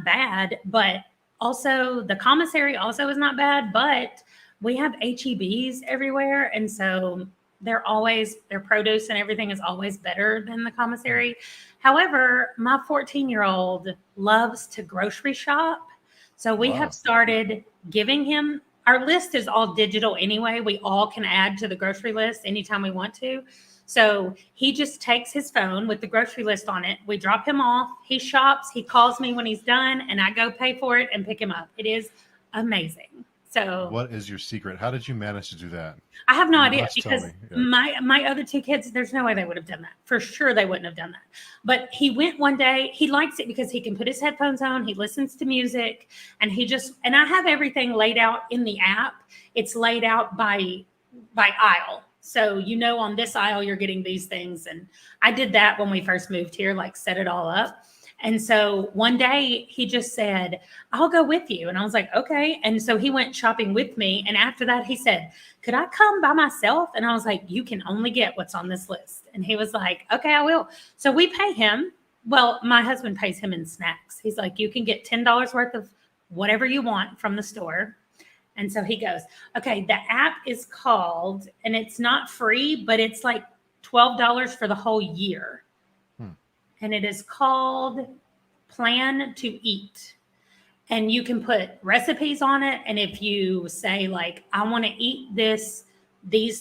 bad, but also the commissary also is not bad, but we have HEBs everywhere. And so their produce and everything is always better than the commissary. However, my 14-year-old loves to grocery shop. So we have started giving him, our list is all digital anyway. We all can add to the grocery list anytime we want to. So he just takes his phone with the grocery list on it. We drop him off. He shops. He calls me when he's done and I go pay for it and pick him up. It is amazing. So what is your secret? How did you manage to do that? I have no idea, because my other 2 kids, there's no way they would have done that. For sure they wouldn't have done that. But he went one day, he likes it because he can put his headphones on, he listens to music, and and I have everything laid out in the app. It's laid out by aisle. So on this aisle you're getting these things. And I did that when we first moved here, like set it all up. And so one day he just said, I'll go with you. And I was like, okay. And so he went shopping with me. And after that, he said, could I come by myself? And I was like, you can only get what's on this list. And he was like, okay, I will. So we pay him. Well, my husband pays him in snacks. He's like, you can get $10 worth of whatever you want from the store. And so he goes, okay, the app is called, and it's not free, but it's like $12 for the whole year. And it is called Plan to Eat. And you can put recipes on it. And if you say like, I want to eat these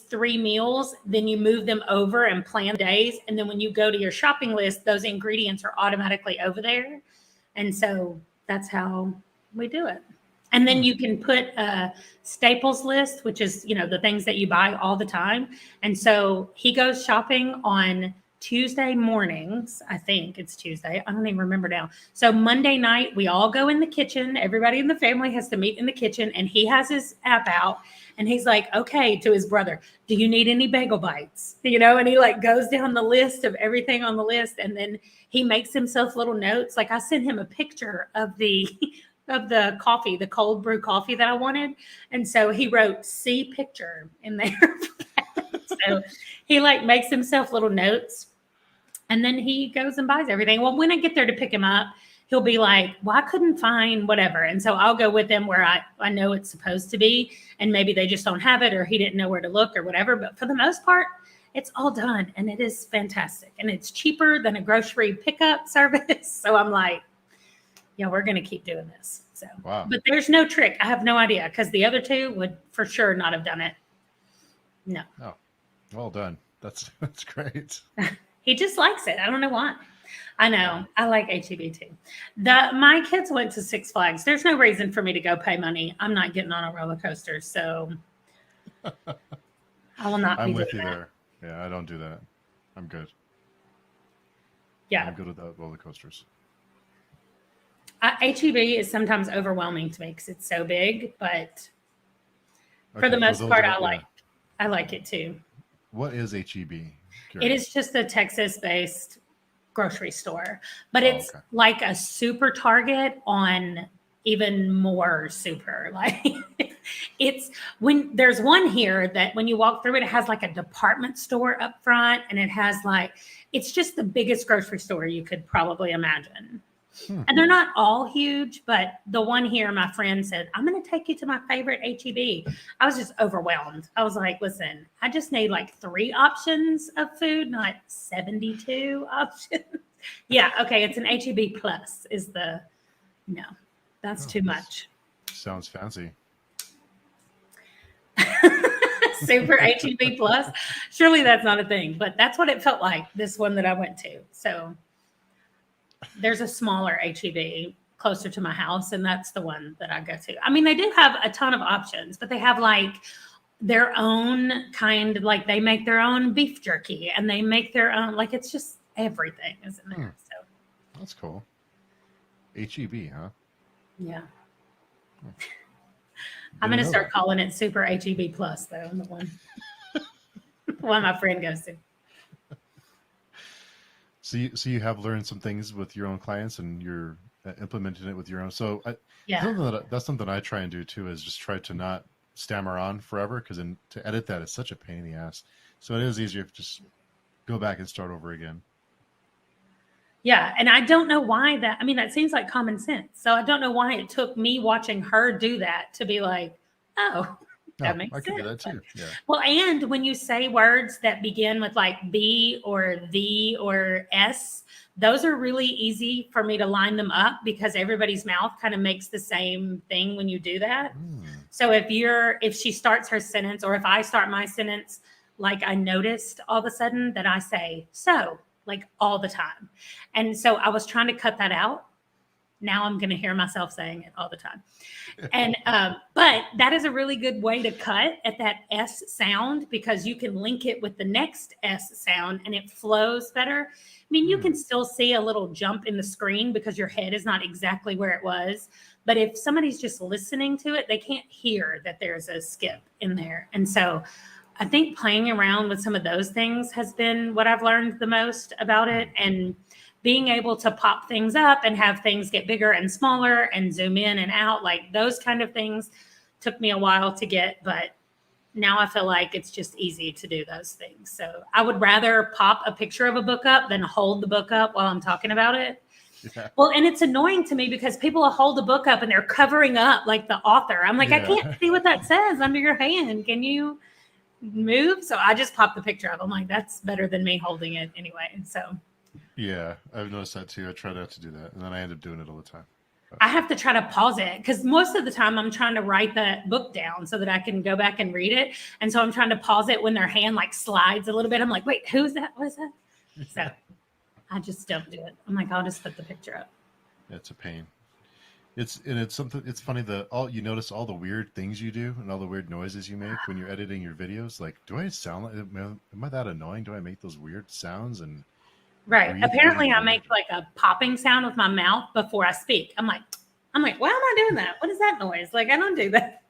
3 meals, then you move them over and plan days. And then when you go to your shopping list, those ingredients are automatically over there. And so that's how we do it. And then you can put a staples list, which is, the things that you buy all the time. And so he goes shopping on Tuesday mornings. I think it's Tuesday. I don't even remember now. So Monday night, we all go in the kitchen. Everybody in the family has to meet in the kitchen, and he has his app out, and he's like, okay, to his brother, do you need any bagel bites? And he like goes down the list of everything on the list. And then he makes himself little notes. Like I sent him a picture of the coffee, the cold brew coffee that I wanted. And so he wrote "see picture" in there. So he like makes himself little notes, and then he goes and buys everything. Well, when I get there to pick him up, he'll be like, well, I couldn't find whatever. And so I'll go with him where I know it's supposed to be. And maybe they just don't have it, or he didn't know where to look or whatever. But for the most part, it's all done. And it is fantastic. And it's cheaper than a grocery pickup service. So I'm like, yeah, we're going to keep doing this. So, wow. But there's no trick. I have no idea, because the other two would for sure not have done it. No. Oh, well done. That's great. He just likes it. I don't know why. I know. I like HEB too. My kids went to Six Flags. There's no reason for me to go pay money. I'm not getting on a roller coaster, so I will not. I'm with you there. Yeah, I don't do that. I'm good. Yeah, I'm good with the roller coasters. HEB is sometimes overwhelming to me because it's so big, but for the most part, I like it too. What is HEB? It is just a Texas-based grocery store, but it's like a super Target on even more super. Like it's when there's one here that when you walk through it, it has like a department store up front, and it has like, it's just the biggest grocery store you could probably imagine. And they're not all huge, but the one here, my friend said, I'm going to take you to my favorite HEB. I was just overwhelmed. I was like, listen, I just need like 3 options of food, not 72 options. Yeah. Okay. It's an HEB plus no, that's too much. Sounds fancy. Super HEB plus. Surely that's not a thing, but that's what it felt like, this one that I went to. So there's a smaller HEB closer to my house, and that's the one that I go to. I mean, they do have a ton of options, but they have like their own kind, like they make their own beef jerky, and they make their own, like it's just everything is in there. So that's cool. HEB, huh? Yeah. I'm going to start calling it Super HEB Plus, though. The one my friend goes to. So you have learned some things with your own clients, and you're implementing it with your own. So that's something I try and do too, is just try to not stammer on forever, because to edit that is such a pain in the ass. So it is easier to just go back and start over again. Yeah. And I don't know why that seems like common sense. So I don't know why it took me watching her do that to be like, oh, that makes sense. I can do that too. Yeah. Well, and when you say words that begin with like B or the or S, those are really easy for me to line them up, because everybody's mouth kind of makes the same thing when you do that. So if she starts her sentence, or if I start my sentence, like I noticed all of a sudden that I say so, like all the time. And so I was trying to cut that out. Now I'm going to hear myself saying it all the time. And, but that is a really good way to cut at that S sound, because you can link it with the next S sound and it flows better. I mean, you can still see a little jump in the screen because your head is not exactly where it was. But if somebody's just listening to it, they can't hear that there's a skip in there. And so I think playing around with some of those things has been what I've learned the most about it. And being able to pop things up and have things get bigger and smaller and zoom in and out, like those kind of things took me a while to get, but now I feel like it's just easy to do those things. So I would rather pop a picture of a book up than hold the book up while I'm talking about it. Yeah. Well, and it's annoying to me because people will hold the book up and they're covering up like the author. I'm like, I can't see what that says under your hand. Can you move? So I just pop the picture up. I'm like, that's better than me holding it anyway. So yeah, I've noticed that too. I try not to do that, and then I end up doing it all the time. I have to try to pause it because most of the time I'm trying to write that book down so that I can go back and read it. And so I'm trying to pause it when their hand like slides a little bit. I'm like, wait, who's that? What is that? So I just don't do it. I'm like, I'll just put the picture up. It's a pain. It's something. It's funny you notice all the weird things you do and all the weird noises you make when you're editing your videos. Like, do I sound like? Am I that annoying? Do I make those weird sounds and? Right. Apparently, I make like a popping sound with my mouth before I speak. I'm like, why am I doing that? What is that noise? Like, I don't do that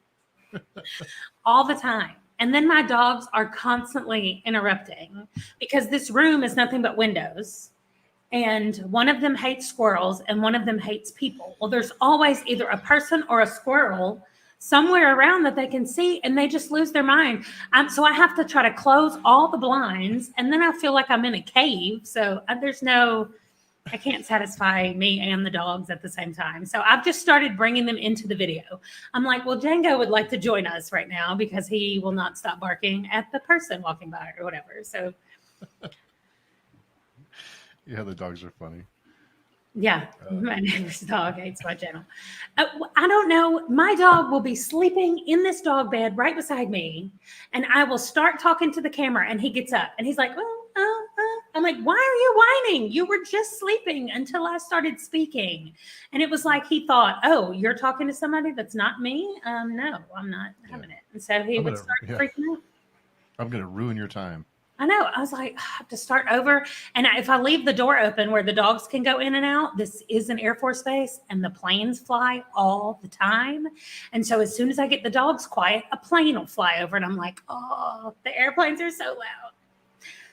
all the time. And then my dogs are constantly interrupting because this room is nothing but windows. And one of them hates squirrels and one of them hates people. Well, there's always either a person or a squirrel somewhere around that they can see, and they just lose their mind. So I have to try to close all the blinds, and then I feel like I'm in a cave. So I can't satisfy me and the dogs at the same time. So I've just started bringing them into the video. I'm like, well, Django would like to join us right now because he will not stop barking at the person walking by or whatever. So yeah, the dogs are funny. Yeah, my neighbor's dog hates my channel. I don't know. My dog will be sleeping in this dog bed right beside me, and I will start talking to the camera, and he gets up, and he's like, I'm like, why are you whining? You were just sleeping until I started speaking. And it was like he thought, oh, you're talking to somebody that's not me? No, I'm not having it. And so he would start freaking out. I'm going to ruin your time. I know. I was like, I have to start over. And if I leave the door open where the dogs can go in and out, this is an Air Force base and the planes fly all the time. And so as soon as I get the dogs quiet, a plane will fly over. And I'm like, oh, the airplanes are so loud.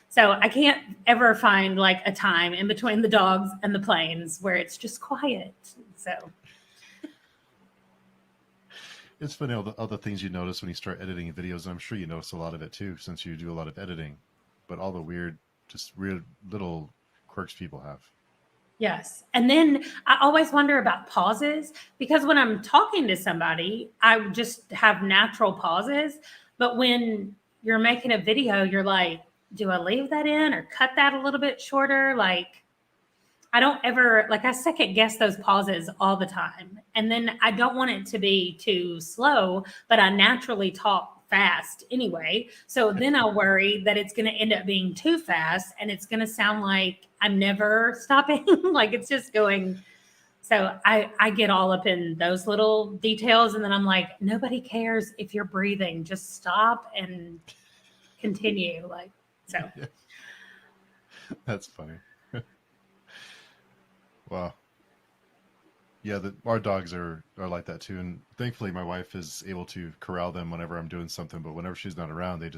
So I can't ever find like a time in between the dogs and the planes where it's just quiet. So it's funny all the things you notice when you start editing videos. And I'm sure you notice a lot of it too, since you do a lot of editing. But all the weird little quirks people have. Yes. And then I always wonder about pauses because when I'm talking to somebody, I just have natural pauses. But when you're making a video, you're like, do I leave that in or cut that a little bit shorter? Like, I don't ever, like I second guess those pauses all the time. And then I don't want it to be too slow, but I naturally talk fast anyway. So then I'll worry that it's going to end up being too fast and it's going to sound like I'm never stopping. Like it's just going. So I get all up in those little details. And then I'm like, nobody cares if you're breathing, just stop and continue. Like, so. Yeah. That's funny. Wow. Yeah, our dogs are like that too, and thankfully my wife is able to corral them whenever I'm doing something. But whenever she's not around, they're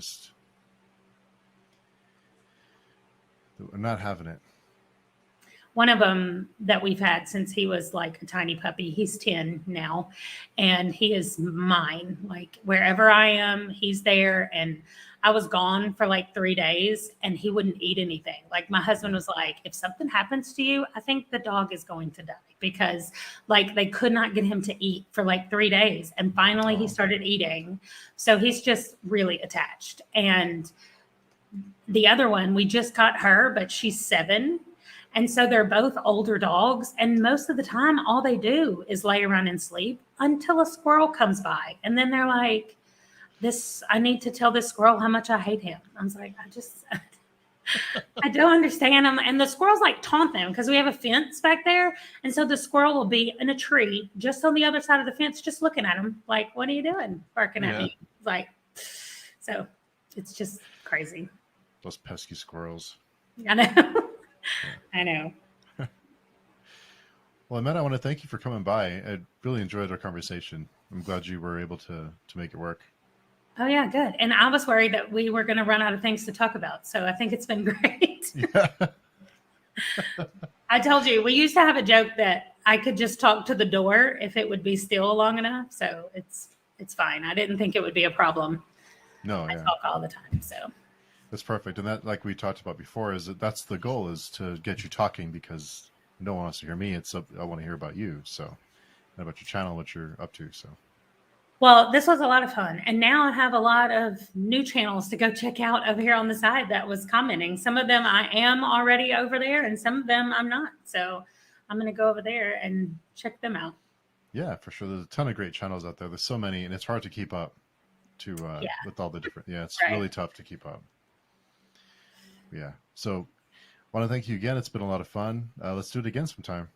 not having it. One of them that we've had since he was like a tiny puppy, he's 10 now, and he is mine. Like wherever I am, he's there. And I was gone for like 3 days and he wouldn't eat anything. Like my husband was like, if something happens to you, I think the dog is going to die, because like they could not get him to eat for like 3 days. And finally he started eating. So he's just really attached. And the other one, we just got her, but she's 7. And so they're both older dogs. And most of the time, all they do is lay around and sleep until a squirrel comes by. And then they're like, I need to tell this squirrel how much I hate him. I was like, I don't understand him. And the squirrels like taunt them because we have a fence back there. And so the squirrel will be in a tree just on the other side of the fence, just looking at him like, what are you doing? Barking at me. Like, so it's just crazy. Those pesky squirrels. I know. Yeah. I know. Well, Amanda, I want to thank you for coming by. I really enjoyed our conversation. I'm glad you were able to make it work. Oh, yeah, good. And I was worried that we were going to run out of things to talk about. So I think it's been great. Yeah. I told you, we used to have a joke that I could just talk to the door if it would be still long enough. So it's fine. I didn't think it would be a problem. No, I yeah. talk all the time. So That's perfect. And that, like we talked about before, is that's the goal, is to get you talking, because no one wants to hear me. I want to hear about you. So, and about your channel, what you're up to. So, well, this was a lot of fun. And now I have a lot of new channels to go check out over here on the side that was commenting. Some of them I am already over there and some of them I'm not. So I'm going to go over there and check them out. yeah, for sure. There's a ton of great channels out there. There's so many, and it's hard to keep up with all the different, it's really tough to keep up. Yeah. So I want to thank you again. It's been a lot of fun. Let's do it again sometime.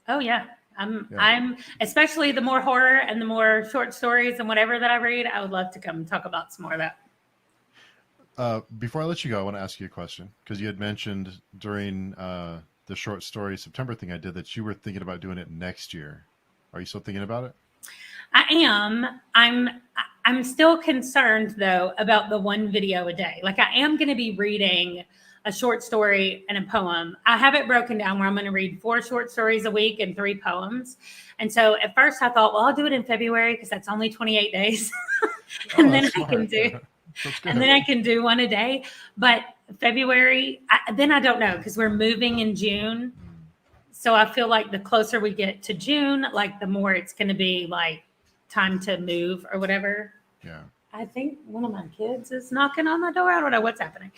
Oh yeah. I'm especially the more horror and the more short stories and whatever that I read, I would love to come talk about some more of that. Before I let you go, I want to ask you a question, because you had mentioned during the short story September thing I did that you were thinking about doing it next year. Are you still thinking about it? I am. I'm still concerned though about the one video a day. Like I am going to be reading a short story and a poem. I have it broken down where I'm going to read 4 short stories a week and 3 poems. And so at first I thought, well, I'll do it in February because that's only 28 days. And then I can do and then I can do one a day. But February, then I don't know, because we're moving in June. So I feel like the closer we get to June, like the more it's going to be like time to move or whatever. Yeah. I think one of my kids is knocking on the door. I don't know what's happening.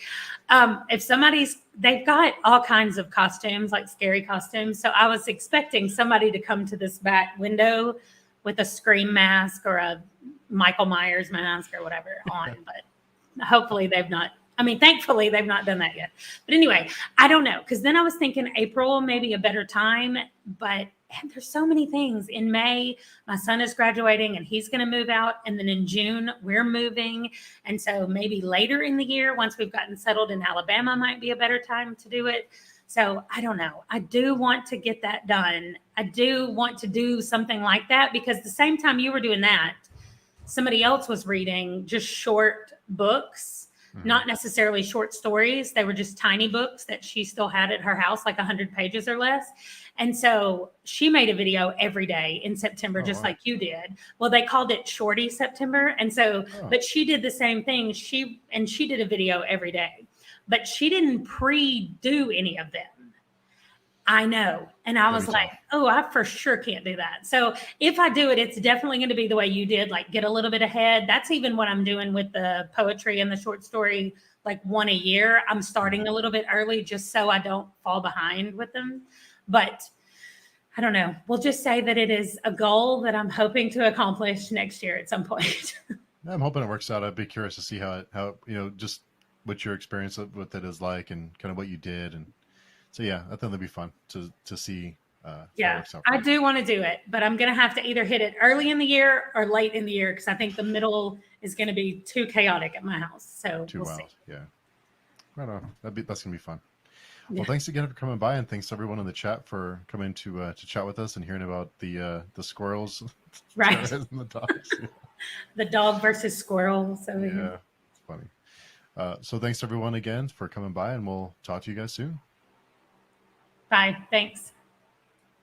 If they've got all kinds of costumes, like scary costumes. So I was expecting somebody to come to this back window with a Scream mask or a Michael Myers mask or whatever on, but hopefully they've not. I mean, thankfully they've not done that yet. But anyway, I don't know, because then I was thinking April may be a better time, but there's so many things. In May, my son is graduating and he's going to move out. And then in June, we're moving. And so maybe later in the year, once we've gotten settled in Alabama, might be a better time to do it. So I don't know. I do want to get that done. I do want to do something like that, because the same time you were doing that, somebody else was reading just short books. Not necessarily short stories. They were just tiny books that she still had at her house, like 100 pages or less. And so she made a video every day in September, just like you did. Well, they called it Shorty September. And so, but she did the same thing. She did a video every day, but she didn't pre-do any of them. I know. And I was like, oh, I for sure can't do that. So if I do it, it's definitely going to be the way you did, like get a little bit ahead. That's even what I'm doing with the poetry and the short story, like one a year. I'm starting a little bit early just so I don't fall behind with them. But I don't know. We'll just say that it is a goal that I'm hoping to accomplish next year at some point. I'm hoping it works out. I'd be curious to see how just what your experience with it is like, and kind of what you did. And so, yeah, I think it'll be fun to see. Yeah, I do want to do it, but I'm going to have to either hit it early in the year or late in the year, because I think the middle is going to be too chaotic at my house. So too wild. See. Yeah. Right on. That's going to be fun. Yeah. Well, thanks again for coming by, and thanks to everyone in the chat for coming to chat with us and hearing about the squirrels, right? And the dogs. Yeah. The dog versus squirrels. Yeah, it's funny. So thanks everyone again for coming by, and we'll talk to you guys soon. Bye. Thanks.